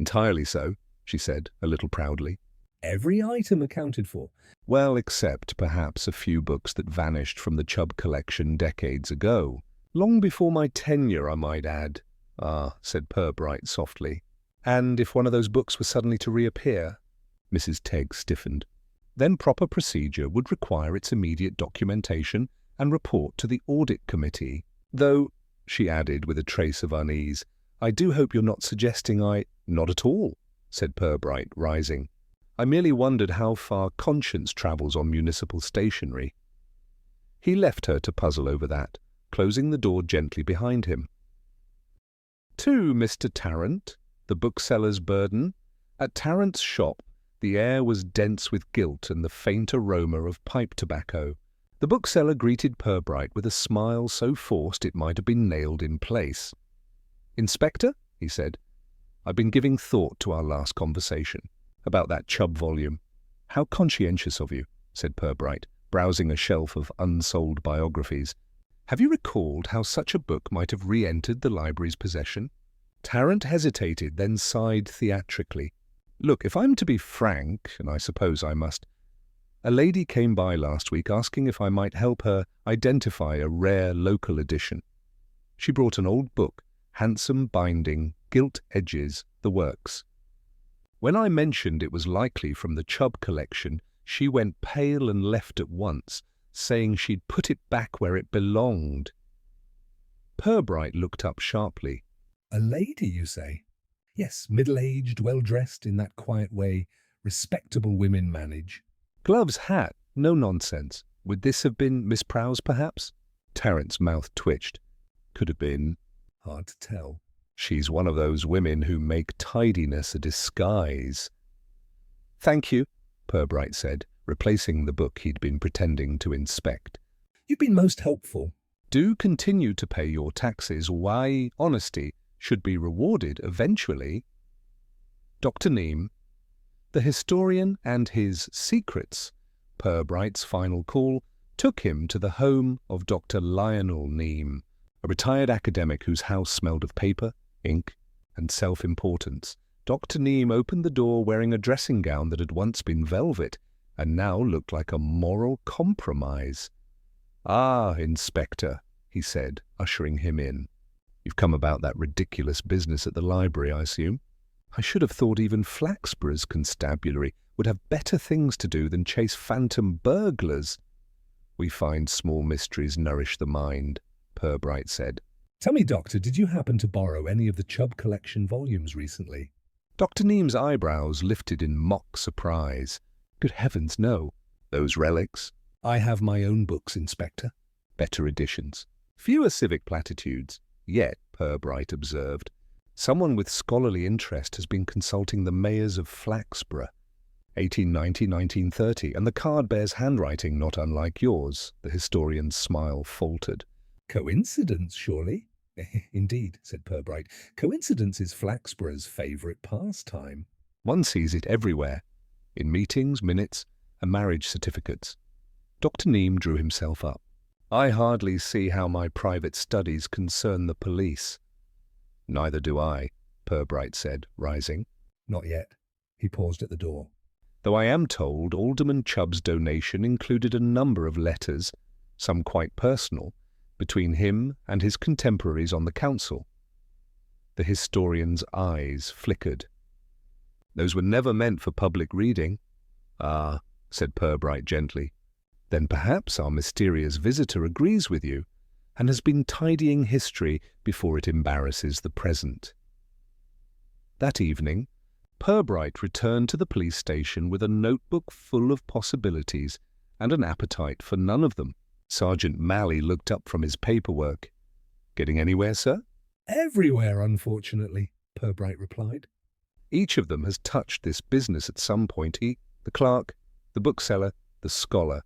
Entirely so, she said, a little proudly. Every item accounted for. Well, except perhaps a few books that vanished from the Chubb collection decades ago. Long before my tenure, I might add. Ah, said Purbright softly. And if one of those books was suddenly to reappear? Mrs. Tegg stiffened. Then proper procedure would require its immediate documentation and report to the audit committee. Though, she added with a trace of unease, I do hope you're not suggesting Not at all, said Purbright, rising. I merely wondered how far conscience travels on municipal stationery. He left her to puzzle over that, closing the door gently behind him. To Mr. Tarrant, the bookseller's burden. At Tarrant's shop, the air was dense with gilt and the faint aroma of pipe tobacco. The bookseller greeted Purbright with a smile so forced it might have been nailed in place. Inspector, he said, I've been giving thought to our last conversation about that Chubb volume. How conscientious of you, said Purbright, browsing a shelf of unsold biographies. Have you recalled how such a book might have re-entered the library's possession? Tarrant hesitated, then sighed theatrically. Look, if I'm to be frank, and I suppose I must, a lady came by last week asking if I might help her identify a rare local edition. She brought an old book, handsome binding, gilt edges, the works. When I mentioned it was likely from the Chubb collection, she went pale and left at once, saying she'd put it back where it belonged. Purbright looked up sharply. A lady, you say? Yes, middle-aged, well-dressed in that quiet way respectable women manage. Gloves, hat, no nonsense. Would this have been Miss Prowse, perhaps? Terrence's mouth twitched. Could have been. Hard to tell. She's one of those women who make tidiness a disguise. Thank you, Purbright said, replacing the book he'd been pretending to inspect. You've been most helpful. Do continue to pay your taxes. Why, honesty should be rewarded eventually. Dr. Neame, the historian and his secrets, Purbright's final call, took him to the home of Dr. Lionel Neame, a retired academic whose house smelled of paper, ink, and self-importance. Dr. Neame opened the door wearing a dressing gown that had once been velvet and now looked like a moral compromise. "Ah, Inspector," he said, ushering him in. "You've come about that ridiculous business at the library, I assume? I should have thought even Flaxborough's constabulary would have better things to do than chase phantom burglars." "We find small mysteries nourish the mind," Purbright said. Tell me, Doctor, did you happen to borrow any of the Chubb collection volumes recently? Dr. Neame's eyebrows lifted in mock surprise. "Good heavens, no. Those relics?" I have my own books, Inspector. "Better editions. Fewer civic platitudes. Yet," Purbright observed, "someone with scholarly interest has been consulting the mayors of Flaxborough, 1890-1930, and the card bears handwriting not unlike yours." The historian's smile faltered. Coincidence, surely? Indeed, said Purbright. Coincidence is Flaxborough's favourite pastime. One sees it everywhere, in meetings, minutes, and marriage certificates. Dr. Neame drew himself up. "I hardly see how my private studies concern the police." "Neither do I," Purbright said, rising. Not yet. He paused at the door. "Though I am told Alderman Chubb's donation included a number of letters, some quite personal, between him and his contemporaries on the council." The historian's eyes flickered. "Those were never meant for public reading." "Ah," said Purbright gently. "Then perhaps our mysterious visitor agrees with you and has been tidying history before it embarrasses the present." That evening, Purbright returned to the police station with a notebook full of possibilities and an appetite for none of them. Sergeant Malley looked up from his paperwork. "Getting anywhere, sir?" Everywhere, unfortunately, Purbright replied. Each of them has touched this business at some point. He, the clerk, the bookseller, the scholar,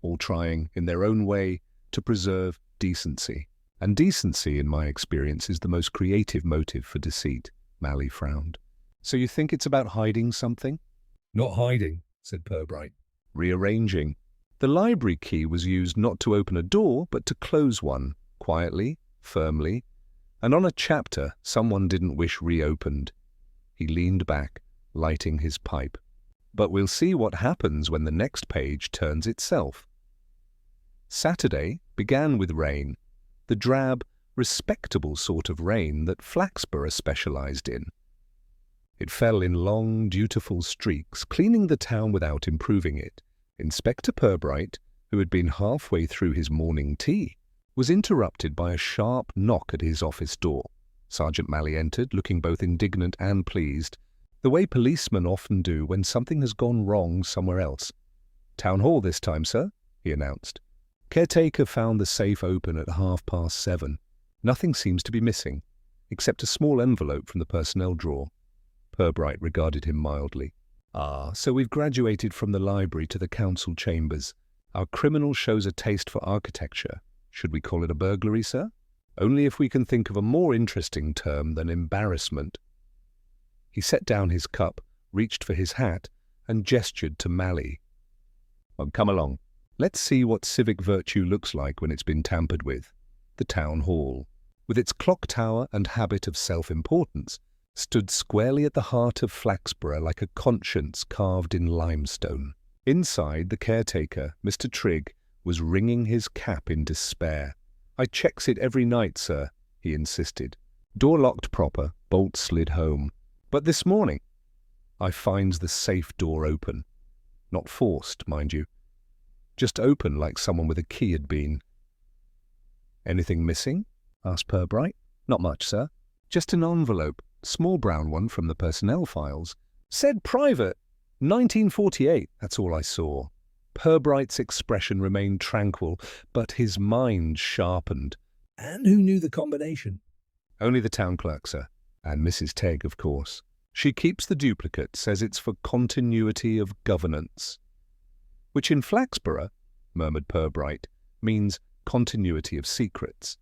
all trying, in their own way, to preserve decency. And decency, in my experience, is the most creative motive for deceit. Malley frowned. "So you think it's about hiding something?" Not hiding, said Purbright. "Rearranging. The library key was used not to open a door, but to close one, quietly, firmly, and on a chapter someone didn't wish reopened." He leaned back, lighting his pipe. "But we'll see what happens when the next page turns itself." Saturday began with rain, the drab, respectable sort of rain that Flaxborough specialized in. It fell in long, dutiful streaks, cleaning the town without improving it. Inspector Purbright, who had been halfway through his morning tea, was interrupted by a sharp knock at his office door. Sergeant Malley entered, looking both indignant and pleased, the way policemen often do when something has gone wrong somewhere else. "Town Hall this time, sir," he announced. "Caretaker found the safe open at 7:30. Nothing seems to be missing, except a small envelope from the personnel drawer." Purbright regarded him mildly. "Ah, so we've graduated from the library to the council chambers. Our criminal shows a taste for architecture. Should we call it a burglary, sir? Only if we can think of a more interesting term than embarrassment." He set down his cup, reached for his hat, and gestured to Malley. "Well, come along. Let's see what civic virtue looks like when it's been tampered with. The town hall, with its clock tower and habit of self-importance, stood squarely at the heart of Flaxborough like a conscience carved in limestone. Inside, the caretaker, Mr. Trigg, was wringing his cap in despair. "I checks it every night, sir," he insisted. "Door locked proper, bolt slid home. But this morning, I finds the safe door open. Not forced, mind you. Just open like someone with a key had been." "Anything missing?" asked Purbright. "Not much, sir. Just an envelope, small brown one from the personnel files. Said private, 1948, that's all I saw." Purbright's expression remained tranquil, but his mind sharpened. "And who knew the combination?" "Only the town clerk, sir. And Mrs. Tegg, of course. She keeps the duplicate, says it's for continuity of governance." "Which in Flaxborough," murmured Purbright, "means continuity of secrets."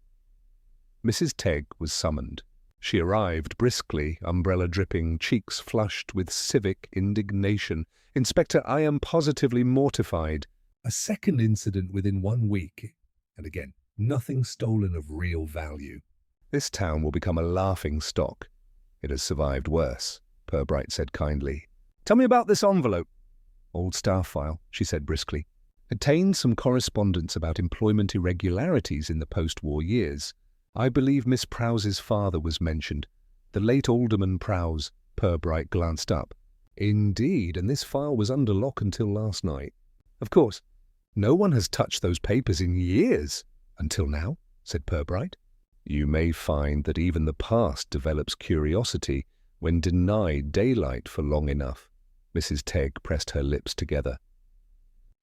Mrs. Tegg was summoned. She arrived briskly, umbrella dripping, cheeks flushed with civic indignation. "Inspector, I am positively mortified." "A second incident within 1 week. And again, nothing stolen of real value." "This town will become a laughing stock. It has survived worse," Purbright said kindly. "Tell me about this envelope." "Old staff file," she said briskly. "Contained some correspondence about employment irregularities in the post-war years. I believe Miss Prowse's father was mentioned. The late Alderman Prowse." Purbright glanced up. "Indeed, and this file was under lock until last night." "Of course, no one has touched those papers in years." "Until now," said Purbright. "You may find that even the past develops curiosity when denied daylight for long enough." Mrs. Tegg pressed her lips together.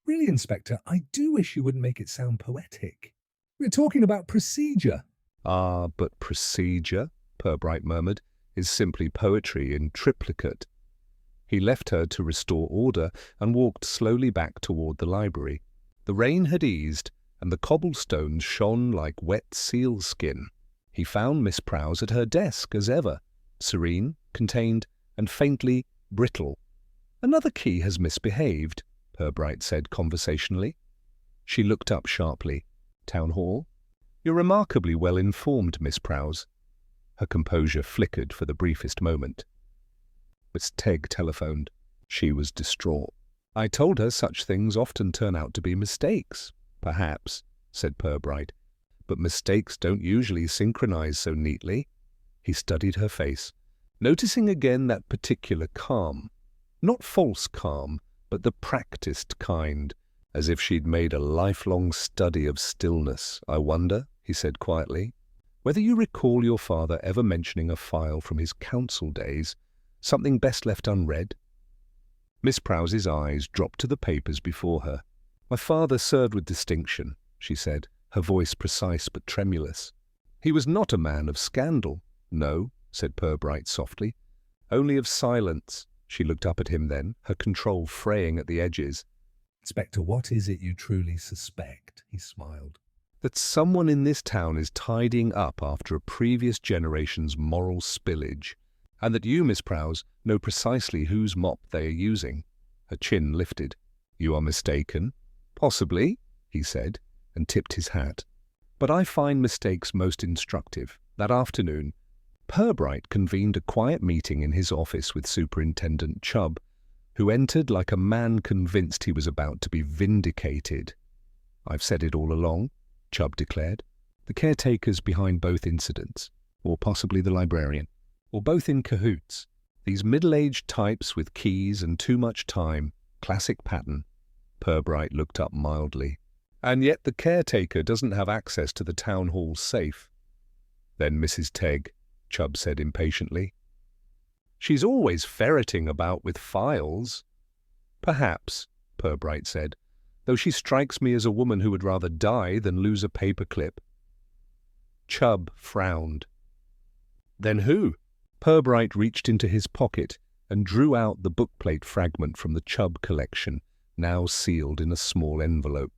"Really, Inspector, I do wish you wouldn't make it sound poetic. We're talking about procedure." "Ah, but procedure," Purbright murmured, "is simply poetry in triplicate." He left her to restore order and walked slowly back toward the library. The rain had eased, and the cobblestones shone like wet sealskin. He found Miss Prowse at her desk, as ever, serene, contained, and faintly brittle. "Another key has misbehaved," Purbright said conversationally. She looked up sharply. "Town Hall?" "You're remarkably well informed, Miss Prowse." Her composure flickered for the briefest moment. Miss Tegg telephoned. She was distraught. "I told her such things often turn out to be mistakes." "Perhaps," said Purbright, "but mistakes don't usually synchronize so neatly." He studied her face, noticing again that particular calm. Not false calm, but the practiced kind, as if she'd made a lifelong study of stillness. "I wonder," he said quietly, "whether you recall your father ever mentioning a file from his council days, something best left unread?" Miss Prowse's eyes dropped to the papers before her. "My father served with distinction," she said, her voice precise but tremulous. "He was not a man of scandal." "No," said Purbright softly, "only of silence." She looked up at him then, her control fraying at the edges. "Inspector, what is it you truly suspect?" He smiled. "That someone in this town is tidying up after a previous generation's moral spillage, and that you, Miss Prowse, know precisely whose mop they are using." Her chin lifted. "You are mistaken." "Possibly," he said, and tipped his hat. "But I find mistakes most instructive. That afternoon, Purbright convened a quiet meeting in his office with Superintendent Chubb, who entered like a man convinced he was about to be vindicated. "I've said it all along," Chubb declared. "The caretakers behind both incidents, or possibly the librarian, or both in cahoots. These middle-aged types with keys and too much time. Classic pattern." Purbright looked up mildly. "And yet the caretaker doesn't have access to the town hall safe." "Then Mrs. Tegg," Chubb said impatiently. "She's always ferreting about with files." "Perhaps," Purbright said, "though she strikes me as a woman who would rather die than lose a paperclip." Chubb frowned. "Then who?" Purbright reached into his pocket and drew out the bookplate fragment from the Chubb collection, now sealed in a small envelope.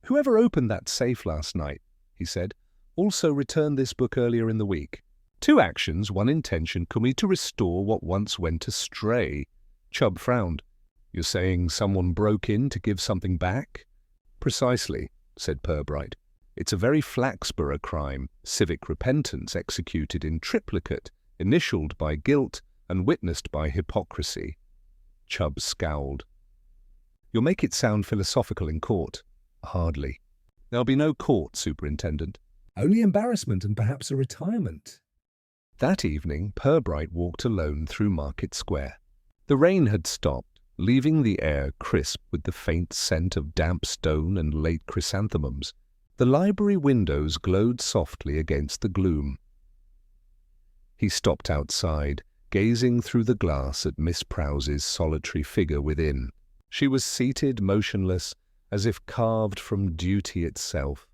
"Whoever opened that safe last night," he said, "also returned this book earlier in the week. 2 actions, 1 intention, can be to restore what once went astray." Chubb frowned. "You're saying someone broke in to give something back?" "Precisely," said Purbright. "It's a very Flaxborough crime, civic repentance executed in triplicate, initialed by guilt and witnessed by hypocrisy. Chubb scowled. "You'll make it sound philosophical in court." "Hardly. There'll be no court, Superintendent." Only embarrassment and perhaps a retirement. That evening, Purbright walked alone through Market Square. The rain had stopped, leaving the air crisp with the faint scent of damp stone and late chrysanthemums. The library windows glowed softly against the gloom. He stopped outside, gazing through the glass at Miss Prowse's solitary figure within. She was seated motionless, as if carved from duty itself.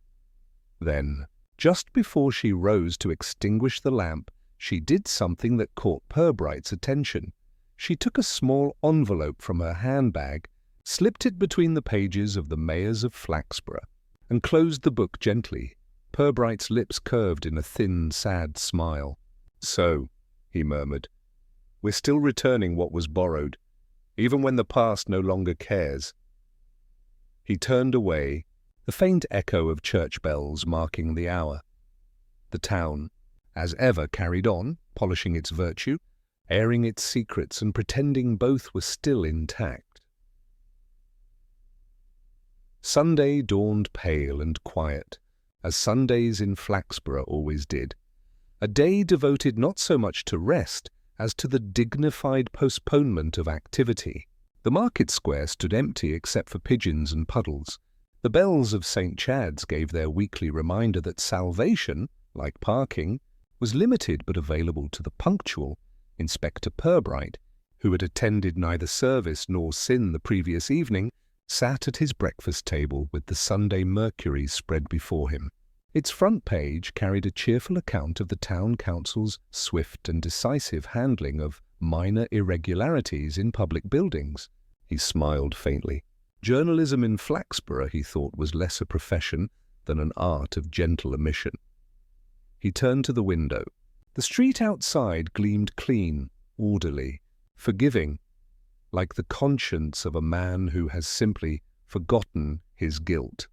Then, just before she rose to extinguish the lamp, she did something that caught Purbright's attention. She took a small envelope from her handbag, slipped it between the pages of The Mayors of Flaxborough, and closed the book gently. Purbright's lips curved in a thin, sad smile. "So," he murmured, "we're still returning what was borrowed, even when the past no longer cares." He turned away, the faint echo of church bells marking the hour. The town, as ever, carried on, polishing its virtue, airing its secrets, and pretending both were still intact. Sunday dawned pale and quiet, as Sundays in Flaxborough always did. A day devoted not so much to rest as to the dignified postponement of activity. The market square stood empty except for pigeons and puddles. The bells of St. Chad's gave their weekly reminder that salvation, like parking, was limited but available to the punctual. Inspector Purbright, who had attended neither service nor sin the previous evening, sat at his breakfast table with the Sunday Mercury spread before him. Its front page carried a cheerful account of the town council's swift and decisive handling of minor irregularities in public buildings. He smiled faintly. Journalism in Flaxborough, he thought, was less a profession than an art of gentle omission. He turned to the window. The street outside gleamed clean, orderly, forgiving, like the conscience of a man who has simply forgotten his guilt.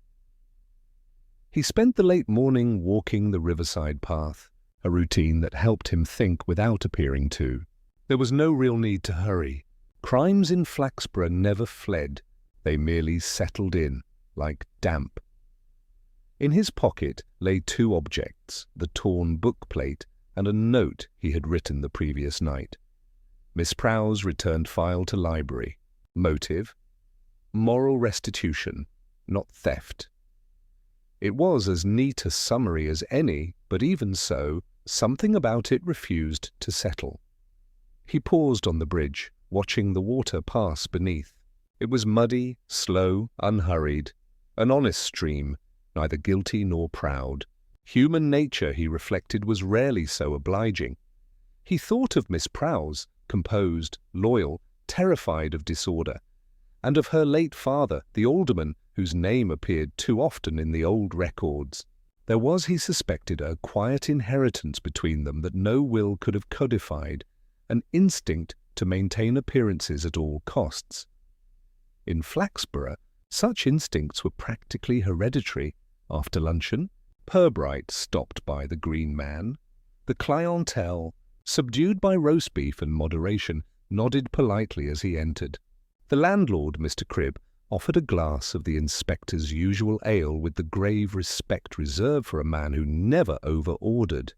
He spent the late morning walking the riverside path, a routine that helped him think without appearing to. There was no real need to hurry. Crimes in Flaxborough never fled. They merely settled in, like damp. In his pocket lay two objects, the torn book plate and a note he had written the previous night. Miss Prowse returned file to library. Motive? Moral restitution, not theft. It was as neat a summary as any, but even so, something about it refused to settle. He paused on the bridge, watching the water pass beneath. It was muddy, slow, unhurried, an honest stream, neither guilty nor proud. Human nature, he reflected, was rarely so obliging. He thought of Miss Prowse, composed, loyal, terrified of disorder, and of her late father, the alderman, whose name appeared too often in the old records. There was, he suspected, a quiet inheritance between them that no will could have codified, an instinct to maintain appearances at all costs. In Flaxborough, such instincts were practically hereditary. After luncheon, Purbright stopped by the Green Man. The clientele, subdued by roast beef and moderation, nodded politely as he entered. The landlord, Mr. Cribb, offered a glass of the inspector's usual ale with the grave respect reserved for a man who never over-ordered.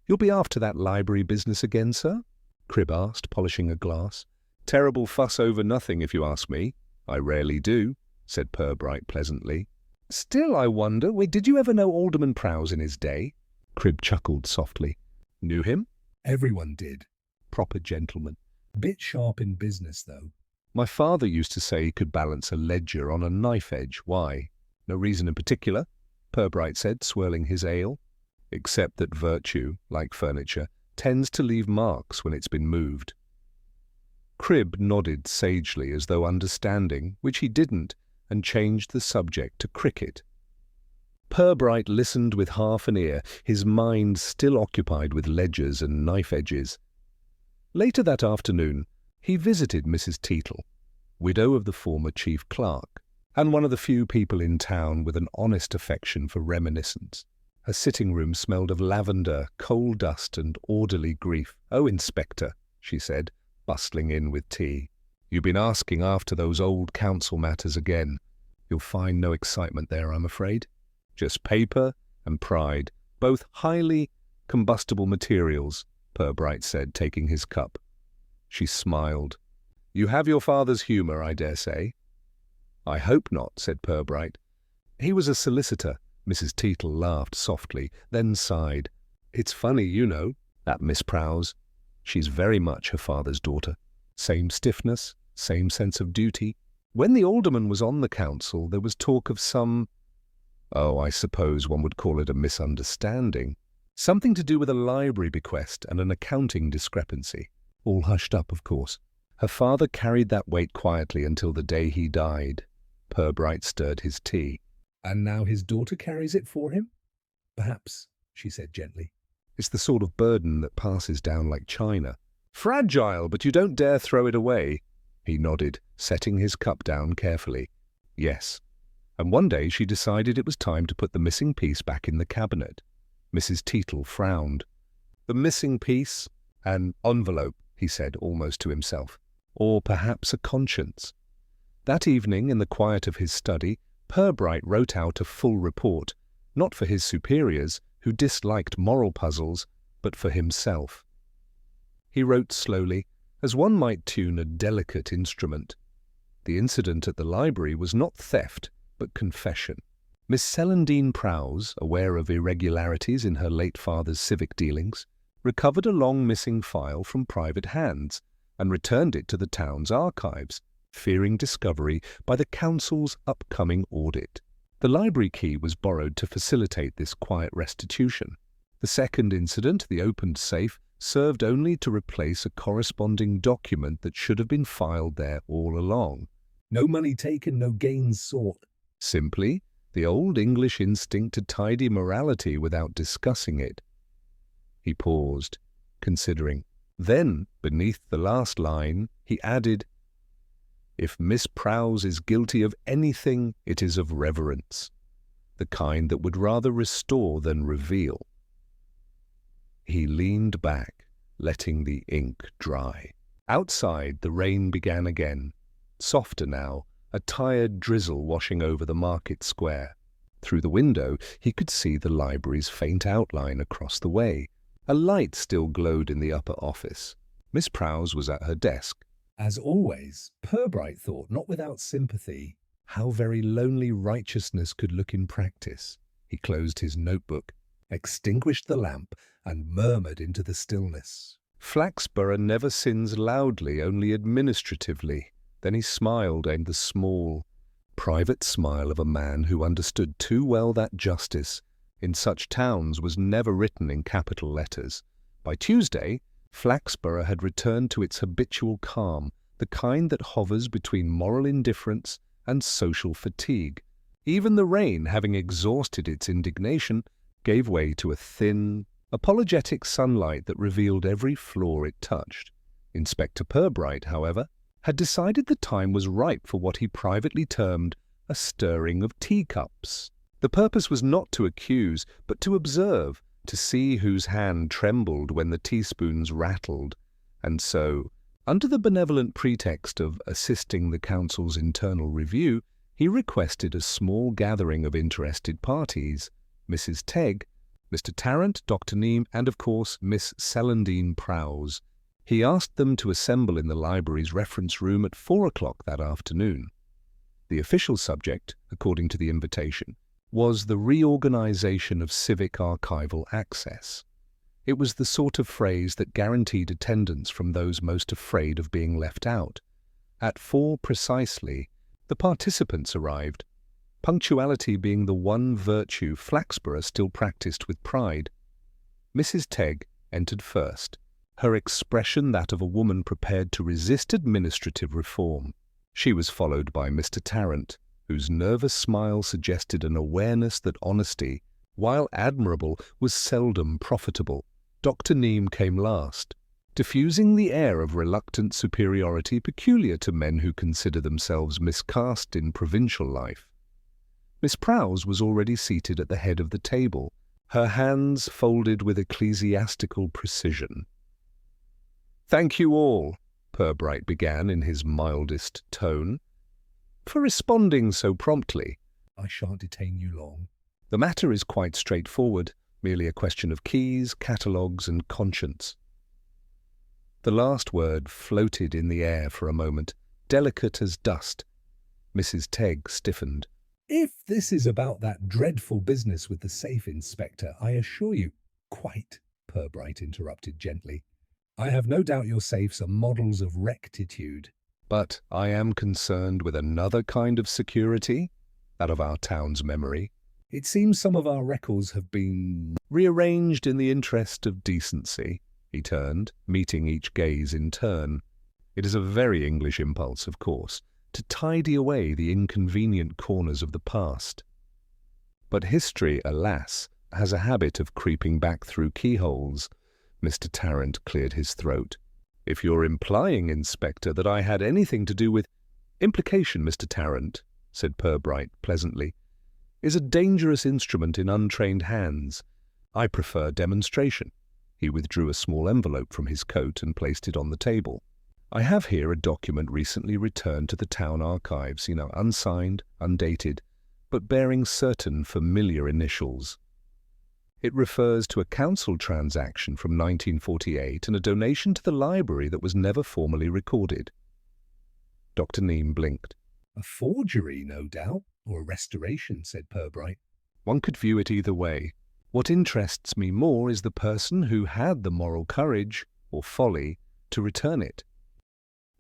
"You'll be after that library business again, sir?" Cribb asked, polishing a glass. "Terrible fuss over nothing, if you ask me." "I rarely do," said Purbright pleasantly. "Still, I wonder, did you ever know Alderman Prowse in his day?" Cribb chuckled softly. "Knew him?" Everyone did. "Proper gentleman." Bit sharp in business, though. "My father used to say he could balance a ledger on a knife edge. Why?" "No reason in particular," Purbright said, swirling his ale. "Except that virtue, like furniture, tends to leave marks when it's been moved." Cribb nodded sagely as though understanding, which he didn't, and changed the subject to cricket. Purbright listened with half an ear, his mind still occupied with ledgers and knife edges. Later that afternoon, he visited Mrs. Teetle, widow of the former chief clerk, and one of the few people in town with an honest affection for reminiscence. Her sitting room smelled of lavender, coal dust, and orderly grief. "Oh, Inspector," she said, bustling in with tea. "You've been asking after those old council matters again. You'll find no excitement there, I'm afraid. Just paper and pride, both highly combustible materials," Purbright said, taking his cup. She smiled. "You have your father's humour, I dare say." "I hope not," said Purbright. "He was a solicitor." Mrs. Teetle laughed softly, then sighed. "It's funny, you know, that Miss Prowse. She's very much her father's daughter. Same stiffness, same sense of duty. When the alderman was on the council, there was talk of some, I suppose one would call it a misunderstanding. Something to do with a library bequest and an accounting discrepancy. All hushed up, of course. Her father carried that weight quietly until the day he died." Purbright stirred his tea. "And now his daughter carries it for him?" "Perhaps," she said gently. "It's the sort of burden that passes down like china. Fragile, but you don't dare throw it away." He nodded, setting his cup down carefully. "Yes." And one day she decided it was time to put the missing piece back in the cabinet. Mrs. Teetle frowned. "The missing piece? An envelope," he said almost to himself. "Or perhaps a conscience." That evening, in the quiet of his study, Purbright wrote out a full report, not for his superiors, who disliked moral puzzles, but for himself. He wrote slowly, as one might tune a delicate instrument. The incident at the library was not theft, but confession. Miss Celandine Prowse, aware of irregularities in her late father's civic dealings, recovered a long missing file from private hands and returned it to the town's archives, fearing discovery by the council's upcoming audit. The library key was borrowed to facilitate this quiet restitution. The second incident, the opened safe, served only to replace a corresponding document that should have been filed there all along. "No money taken, no gains sought." Simply, the old English instinct to tidy morality without discussing it. He paused, considering. Then, beneath the last line, he added, "If Miss Prowse is guilty of anything, it is of reverence, the kind that would rather restore than reveal." He leaned back, letting the ink dry. Outside, the rain began again, softer now, a tired drizzle washing over the market square. Through the window, he could see the library's faint outline across the way. A light still glowed in the upper office. Miss Prowse was at her desk. As always, Purbright thought, not without sympathy, How very lonely righteousness could look in practice. He closed his notebook, extinguished the lamp, and murmured into the stillness. "Flaxborough never sins loudly, only administratively." Then he smiled, and the small, private smile of a man who understood too well that justice in such towns was never written in capital letters. By Tuesday, Flaxborough had returned to its habitual calm, the kind that hovers between moral indifference and social fatigue. Even the rain, having exhausted its indignation, gave way to a thin, apologetic sunlight that revealed every flaw it touched. Inspector Purbright, however, had decided the time was ripe for what he privately termed a stirring of teacups. The purpose was not to accuse, but to observe, to see whose hand trembled when the teaspoons rattled, and so, under the benevolent pretext of assisting the council's internal review, he requested a small gathering of interested parties, Mrs. Tegg, Mr. Tarrant, Dr. Neame, and of course Miss Celandine Prowse. He asked them to assemble in the library's reference room at 4 o'clock that afternoon. The official subject, according to the invitation, was the reorganization of civic archival access. It was the sort of phrase that guaranteed attendance from those most afraid of being left out. At 4 precisely, the participants arrived, punctuality being the one virtue Flaxborough still practiced with pride. Mrs. Tegg entered first, her expression that of a woman prepared to resist administrative reform. She was followed by Mr. Tarrant, whose nervous smile suggested an awareness that honesty, while admirable, was seldom profitable. Dr. Neame came last, diffusing the air of reluctant superiority peculiar to men who consider themselves miscast in provincial life. Miss Prowse was already seated at the head of the table, her hands folded with ecclesiastical precision. "Thank you all," Purbright began in his mildest tone, "for responding so promptly. I shan't detain you long. The matter is quite straightforward, merely a question of keys, catalogues, and conscience." The last word floated in the air for a moment, delicate as dust. Mrs. Tegg stiffened. If this is about that dreadful business with the safe, Inspector, I assure you— Quite, Purbright interrupted gently. I have no doubt your safes are models of rectitude. But I am concerned with another kind of security, that of our town's memory. It seems some of our records have been Rearranged in the interest of decency. He turned, meeting each gaze in turn. It is a very English impulse, of course, to tidy away the inconvenient corners of the past. But history, alas, has a habit of creeping back through keyholes. Mr. Tarrant cleared his throat. If you're implying, Inspector, that I had anything to do with— Implication, Mr. Tarrant, said Purbright pleasantly, is a dangerous instrument in untrained hands. I prefer demonstration. He withdrew a small envelope from his coat and placed it on the table. I have here a document recently returned to the town archives, unsigned, undated, but bearing certain familiar initials. It refers to a council transaction from 1948 and a donation to the library that was never formally recorded. Dr. Neame blinked. A forgery, no doubt, or a restoration, said Purbright. One could view it either way. What interests me more is the person who had the moral courage, or folly, to return it.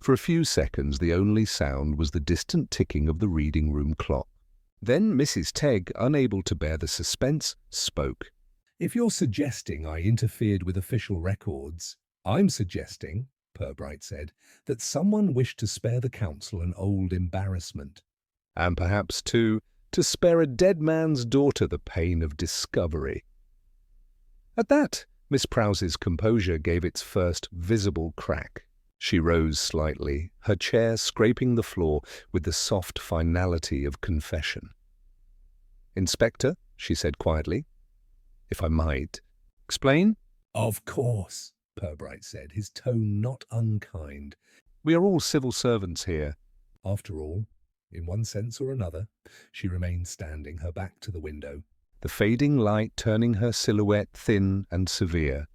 For a few seconds the only sound was the distant ticking of the reading room clock. Then Mrs. Tegg, unable to bear the suspense, spoke. If you're suggesting I interfered with official records, I'm suggesting, Purbright said, that someone wished to spare the council an old embarrassment. And perhaps, too, to spare a dead man's daughter the pain of discovery. At that, Miss Prowse's composure gave its first visible crack. She rose slightly, her chair scraping the floor with the soft finality of confession. "Inspector," she said quietly, "if I might explain?" Of course, Purbright said, his tone not unkind. "We are all civil servants here." After all, in one sense or another, she remained standing, her back to the window, the fading light turning her silhouette thin and severe.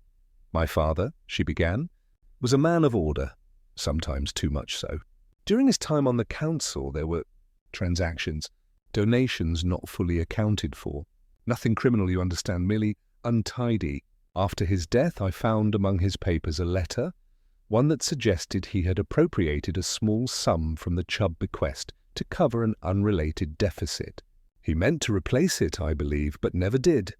"My father," she began, "was a man of order, sometimes too much so. During his time on the council there were transactions, donations not fully accounted for. Nothing criminal, you understand, merely untidy. After his death I found among his papers a letter, one that suggested he had appropriated a small sum from the Chubb bequest to cover an unrelated deficit. He meant to replace it, I believe, but never did."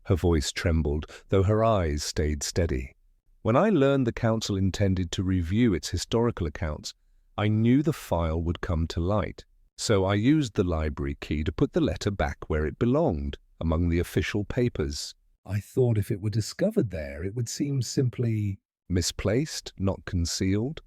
Her voice trembled, though her eyes stayed steady. "When I learned the council intended to review its historical accounts, I knew the file would come to light. So I used the library key to put the letter back where it belonged, among the official papers." I thought if it were discovered there, it would seem simply— "Misplaced, not concealed?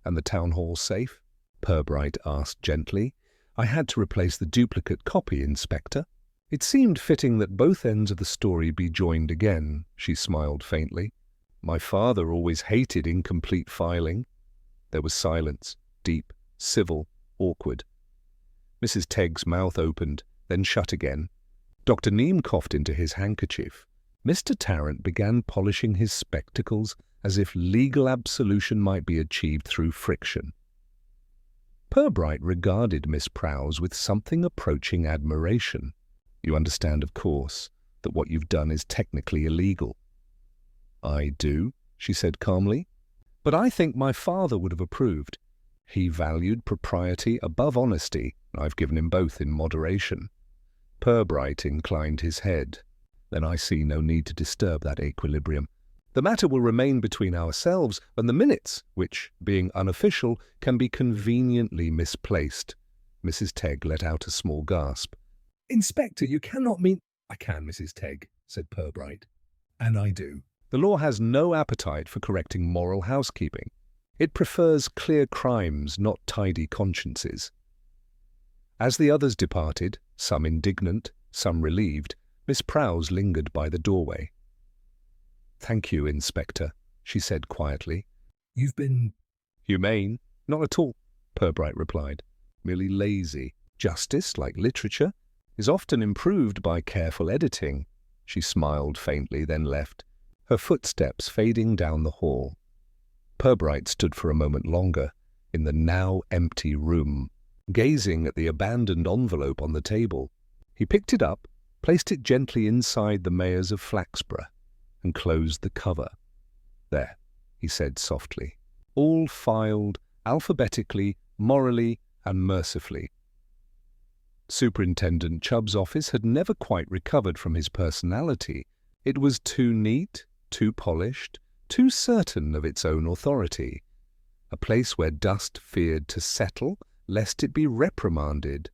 And the town hall safe?" Purbright asked gently. "I had to replace the duplicate copy, Inspector." "It seemed fitting that both ends of the story be joined again," she smiled faintly. "My father always hated incomplete filing." There was silence, deep, civil, awkward. Mrs. Tegg's mouth opened, then shut again. Dr. Neame coughed into his handkerchief. Mr. Tarrant began polishing his spectacles as if legal absolution might be achieved through friction. Purbright regarded Miss Prowse with something approaching admiration. "You understand, of course, that what you've done is technically illegal." "I do," she said calmly. "But I think my father would have approved. He valued propriety above honesty, and I've given him both in moderation." Purbright inclined his head. "Then I see no need to disturb that equilibrium. The matter will remain between ourselves and the minutes, which, being unofficial, can be conveniently misplaced." Mrs. Tegg let out a small gasp. "Inspector, you cannot mean—" "I can, Mrs. Tegg," said Purbright. "And I do." "The law has no appetite for correcting moral housekeeping. It prefers clear crimes, not tidy consciences." As the others departed, some indignant, some relieved, Miss Prowse lingered by the doorway. "Thank you, Inspector," she said quietly. You've been... "Humane? Not at all," Purbright replied. "Merely lazy. Justice, like literature, is often improved by careful editing." She smiled faintly, then left, her footsteps fading down the hall. Purbright stood for a moment longer in the now empty room, gazing at the abandoned envelope on the table. He picked it up, placed it gently inside the Mayors of Flaxborough, and closed the cover. "There," he said softly, "all filed alphabetically, morally, and mercifully." Superintendent Chubb's office had never quite recovered from his personality. It was too neat, too polished, too certain of its own authority. A place where dust feared to settle, lest it be reprimanded.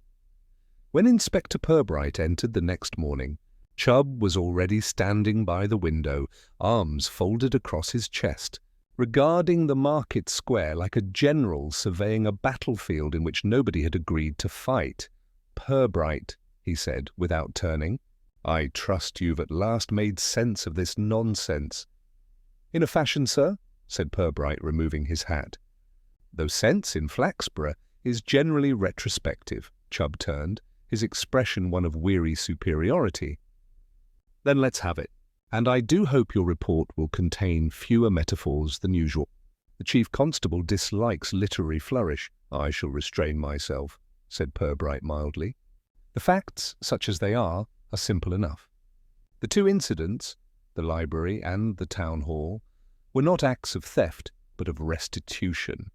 When Inspector Purbright entered the next morning, Chubb was already standing by the window, arms folded across his chest, regarding the market square like a general surveying a battlefield in which nobody had agreed to fight. "Purbright," he said, without turning, "I trust you've at last made sense of this nonsense." "In a fashion, sir," said Purbright, removing his hat. "Though sense in Flaxborough is generally retrospective," Chubb turned, his expression one of weary superiority. "Then let's have it. And I do hope your report will contain fewer metaphors than usual. The Chief Constable dislikes literary flourish." "I shall restrain myself," said Purbright mildly. "The facts, such as they are simple enough. The two incidents, the library and the town hall, were not acts of theft, but of restitution."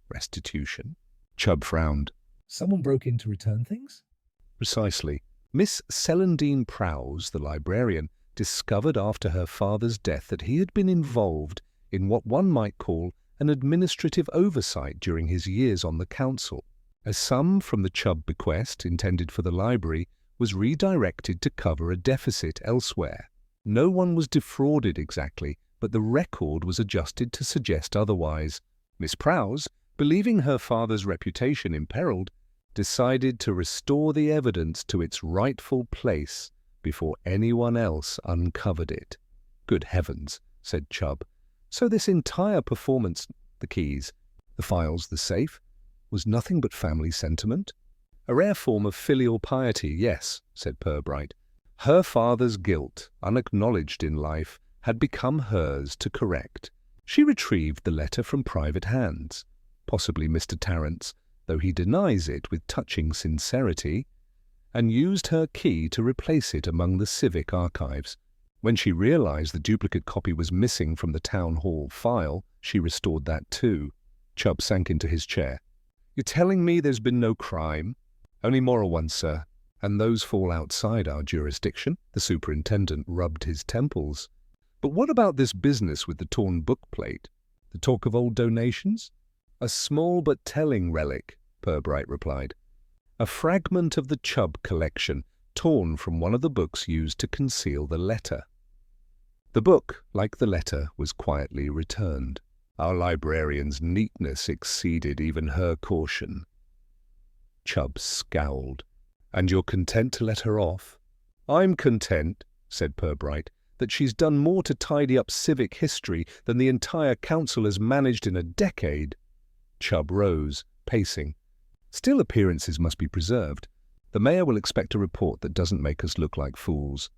"Restitution?" Chubb frowned. Someone broke in to return things? "Precisely. Miss Celandine Prowse, the librarian, discovered after her father's death that he had been involved in what one might call an administrative oversight during his years on the council. A sum from the Chubb bequest intended for the library was redirected to cover a deficit elsewhere. No one was defrauded exactly, but the record was adjusted to suggest otherwise. Miss Prowse, believing her father's reputation imperiled, decided to restore the evidence to its rightful place before anyone else uncovered it." "Good heavens," said Chubb. "So this entire performance, the keys, the files, the safe, was nothing but family sentiment?" "A rare form of filial piety, yes," said Purbright. "Her father's guilt, unacknowledged in life, had become hers to correct. She retrieved the letter from private hands, possibly Mr. Tarrant's, though he denies it with touching sincerity, and used her key to replace it among the civic archives. When she realized the duplicate copy was missing from the town hall file, she restored that too." Chubb sank into his chair. "You're telling me there's been no crime?" "Only moral ones, sir, and those fall outside our jurisdiction." The superintendent rubbed his temples. "But what about this business with the torn book plate? The talk of old donations?" "A small but telling relic," Purbright replied. "A fragment of the Chubb collection, torn from one of the books used to conceal the letter." The book, like the letter, was quietly returned. Our librarian's neatness exceeded even her caution. Chubb scowled. "And you're content to let her off?" "I'm content," said Purbright, "that she's done more to tidy up civic history than the entire council has managed in a decade." Chubb rose, pacing. "Still, appearances must be preserved. The mayor will expect a report that doesn't make us look like fools."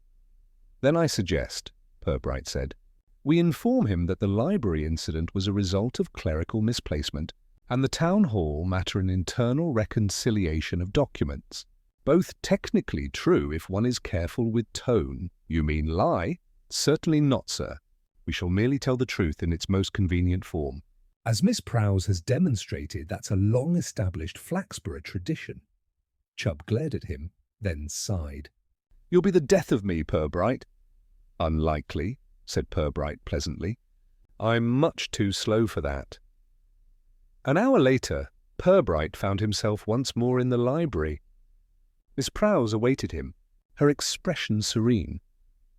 "Then I suggest," Purbright said, "we inform him that the library incident was a result of clerical misplacement, and the town hall matter an internal reconciliation of documents. Both technically true if one is careful with tone." "You mean lie?" "Certainly not, sir. We shall merely tell the truth in its most convenient form." As Miss Prowse has demonstrated, that's a long-established Flaxborough tradition. Chubb glared at him, then sighed. "You'll be the death of me, Purbright." "Unlikely," said Purbright pleasantly. "I'm much too slow for that." An hour later, Purbright found himself once more in the library. Miss Prowse awaited him, her expression serene,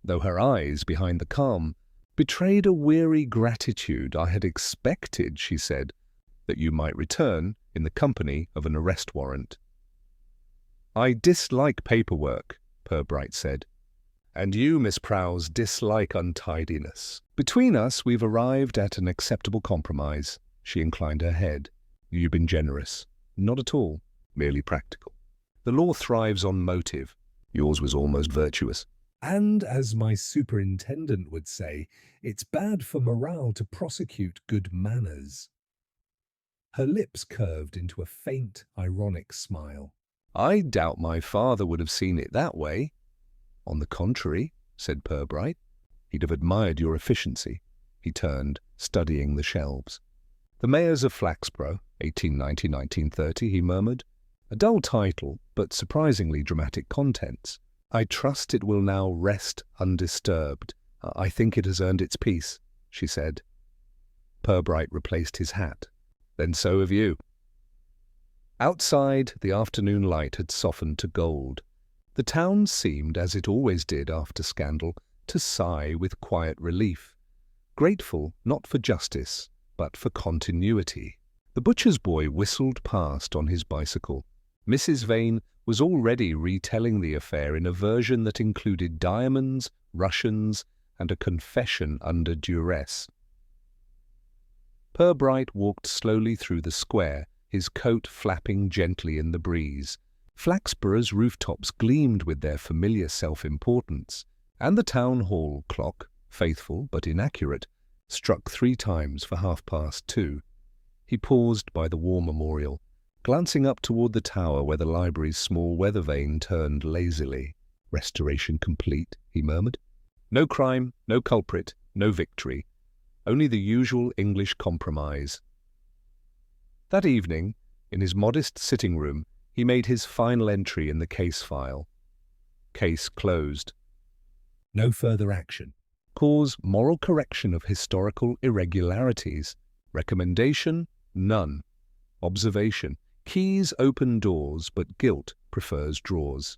though her eyes, behind the calm, betrayed a weary gratitude. "I had expected," she said, "that you might return in the company of an arrest warrant." "I dislike paperwork," Purbright said, And you, Miss Prowse, dislike untidiness. Between us, we've arrived at an acceptable compromise. She inclined her head. You've been generous. Not at all. Merely practical. The law thrives on motive. Yours was almost virtuous. And, as my superintendent would say, it's bad for morale to prosecute good manners. Her lips curved into a faint, ironic smile. I doubt my father would have seen it that way. On the contrary, said Purbright, he'd have admired your efficiency. He turned, studying the shelves. The Mayors of Flaxborough, 1890-1930, he murmured. A dull title, but surprisingly dramatic contents. I trust it will now rest undisturbed. I think it has earned its peace, she said. Purbright replaced his hat. Then so have you. Outside, the afternoon light had softened to gold. The town seemed, as it always did after scandal, to sigh with quiet relief, grateful not for justice, but for continuity. The butcher's boy whistled past on his bicycle. Mrs. Vane was already retelling the affair in a version that included diamonds, Russians, and a confession under duress. Purbright walked slowly through the square, his coat flapping gently in the breeze. Flaxborough's rooftops gleamed with their familiar self-importance, and the town hall clock, faithful but inaccurate, struck 3 times for 2:30. He paused by the war memorial, glancing up toward the tower where the library's small weather vane turned lazily. Restoration complete, he murmured. No crime, no culprit, no victory. Only the usual English compromise. That evening, in his modest sitting room, he made his final entry in the case file. Case closed. No further action. Cause moral correction of historical irregularities. Recommendation, none. Observation, keys open doors, but guilt prefers drawers.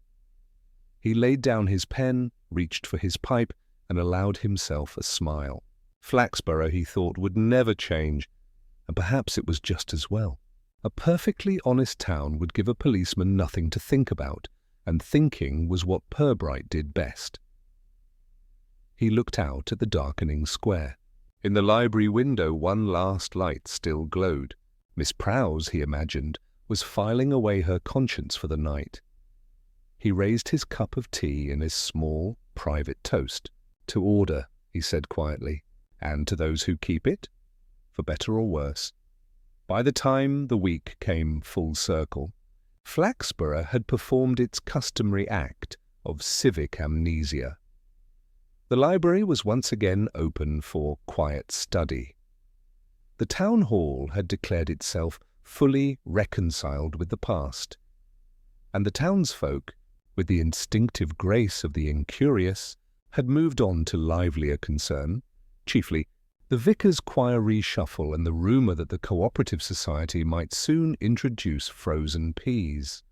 He laid down his pen, reached for his pipe, and allowed himself a smile. Flaxborough, he thought, would never change, and perhaps it was just as well. A perfectly honest town would give a policeman nothing to think about, and thinking was what Purbright did best. He looked out at the darkening square. In the library window, one last light still glowed. Miss Prowse, he imagined, was filing away her conscience for the night. He raised his cup of tea in his small, private toast. To order, he said quietly, and to those who keep it, for better or worse. By the time the week came full circle, Flaxborough had performed its customary act of civic amnesia. The library was once again open for quiet study. The town hall had declared itself fully reconciled with the past, and the townsfolk, with the instinctive grace of the incurious, had moved on to livelier concern, chiefly the vicar's choir reshuffle and the rumour that the cooperative society might soon introduce frozen peas.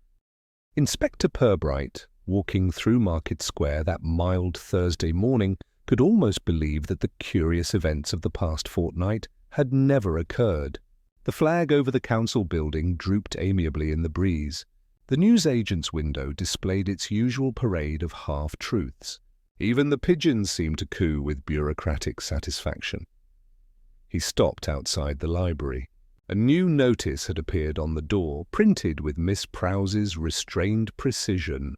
Inspector Purbright, walking through Market Square that mild Thursday morning, could almost believe that the curious events of the past fortnight had never occurred. The flag over the council building drooped amiably in the breeze. The newsagent's window displayed its usual parade of half-truths. Even the pigeons seemed to coo with bureaucratic satisfaction. He stopped outside the library. A new notice had appeared on the door, printed with Miss Prowse's restrained precision.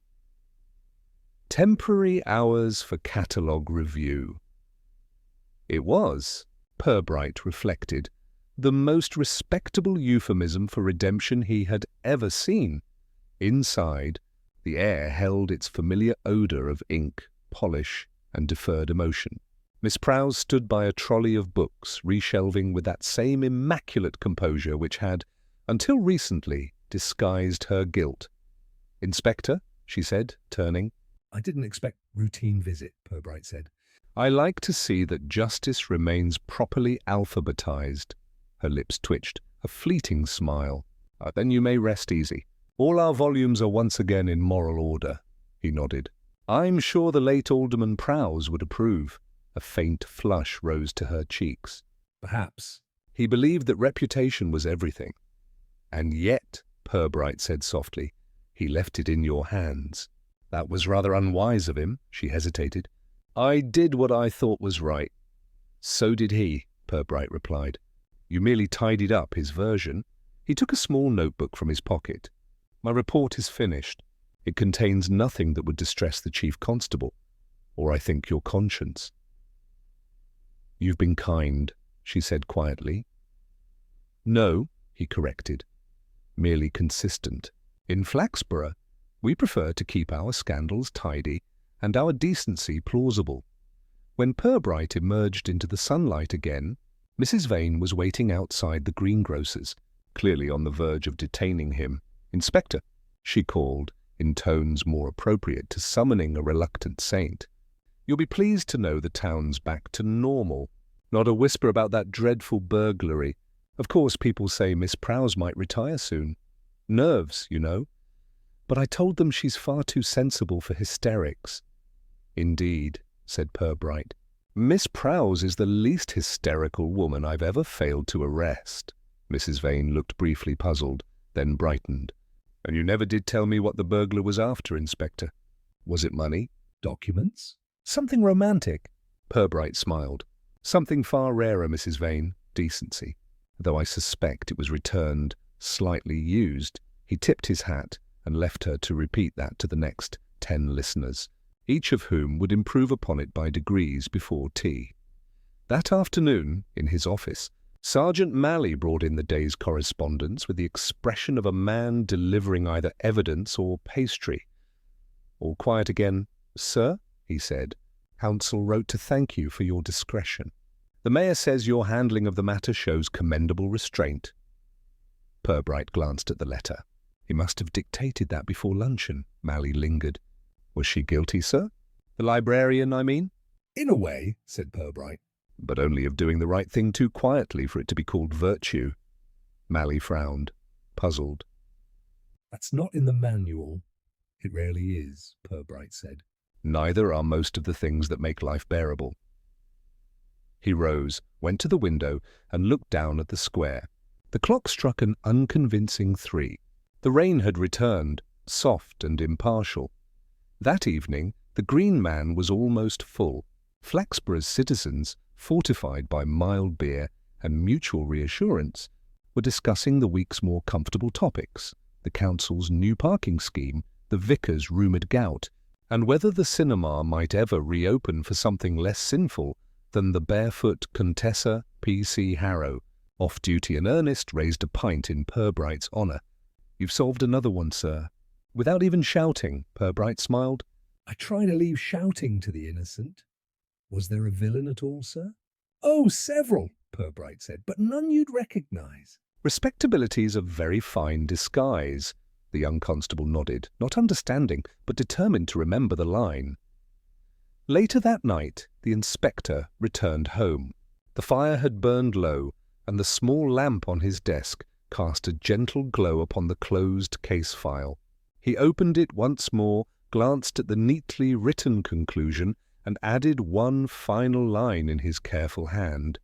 Temporary hours for catalogue review. It was, Purbright reflected, the most respectable euphemism for redemption he had ever seen. Inside, the air held its familiar odour of ink, polish, and deferred emotion. Miss Prowse stood by a trolley of books, reshelving with that same immaculate composure which had, until recently, disguised her guilt. "Inspector," she said, turning. I didn't expect routine visit, Purbright said. "I like to see that justice remains properly alphabetized." Her lips twitched, a fleeting smile. Then you may rest easy. All our volumes are once again in moral order." He nodded. "I'm sure the late Alderman Prowse would approve." A faint flush rose to her cheeks. Perhaps. He believed that reputation was everything. "And yet," Purbright said softly, "he left it in your hands." That was rather unwise of him, she hesitated. I did what I thought was right. So did he, Purbright replied. You merely tidied up his version. He took a small notebook from his pocket. My report is finished. It contains nothing that would distress the chief constable, or I think your conscience. You've been kind, she said quietly. No, he corrected, merely consistent. In Flaxborough, we prefer to keep our scandals tidy and our decency plausible. When Purbright emerged into the sunlight again, Mrs. Vane was waiting outside the greengrocer's, clearly on the verge of detaining him. Inspector, she called, in tones more appropriate to summoning a reluctant saint. You'll be pleased to know the town's back to normal. Not a whisper about that dreadful burglary. Of course, people say Miss Prowse might retire soon. Nerves, you know. But I told them she's far too sensible for hysterics. Indeed, said Purbright. Miss Prowse is the least hysterical woman I've ever failed to arrest. Mrs. Vane looked briefly puzzled, then brightened. And you never did tell me what the burglar was after, Inspector. Was it money? Documents? Something romantic. Purbright smiled. Something far rarer, Mrs. Vane, decency. Though I suspect it was returned, slightly used. He tipped his hat and left her to repeat that to the next 10 listeners, each of whom would improve upon it by degrees before tea. That afternoon, in his office, Sergeant Malley brought in the day's correspondence with the expression of a man delivering either evidence or pastry. All quiet again. Sir, he said, Counsel wrote to thank you for your discretion. The Mayor says your handling of the matter shows commendable restraint. Purbright glanced at the letter. He must have dictated that before luncheon. Malley lingered. Was she guilty, sir? The librarian, I mean? In a way, said Purbright. But only of doing the right thing too quietly for it to be called virtue. Malley frowned, puzzled. That's not in the manual. It rarely is, Purbright said. Neither are most of the things that make life bearable. He rose, went to the window, and looked down at the square. The clock struck an unconvincing 3. The rain had returned, soft and impartial. That evening, the Green Man was almost full. Flaxborough's citizens, fortified by mild beer and mutual reassurance, were discussing the week's more comfortable topics, the council's new parking scheme, the vicar's rumoured gout, and whether the cinema might ever reopen for something less sinful than the barefoot Contessa P.C. Harrow. Off-duty and Ernest raised a pint in Purbright's honour. You've solved another one, sir. Without even shouting, Purbright smiled. I try to leave shouting to the innocent. Was there a villain at all, sir? Oh, several, Purbright said, but none you'd recognise. Respectability's a very fine disguise. The young constable nodded, not understanding, but determined to remember the line. Later that night, the inspector returned home. The fire had burned low, and the small lamp on his desk cast a gentle glow upon the closed case file. He opened it once more, glanced at the neatly written conclusion, and added one final line in his careful hand.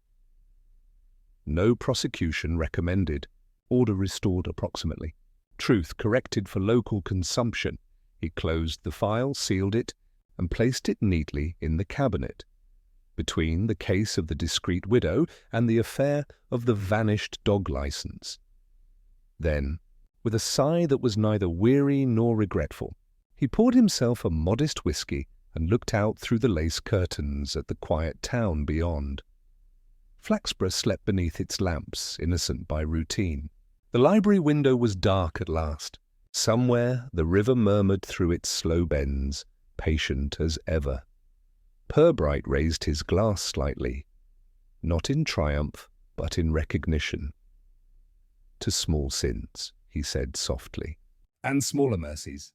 No prosecution recommended. Order restored approximately. Truth corrected for local consumption. He closed the file, sealed it, and placed it neatly in the cabinet, between the case of the discreet widow and the affair of the vanished dog licence. Then, with a sigh that was neither weary nor regretful, he poured himself a modest whisky and looked out through the lace curtains at the quiet town beyond. Flaxborough slept beneath its lamps, innocent by routine. The library window was dark at last. Somewhere the river murmured through its slow bends, patient as ever. Purbright raised his glass slightly, not in triumph, but in recognition. To small sins, he said softly. And smaller mercies,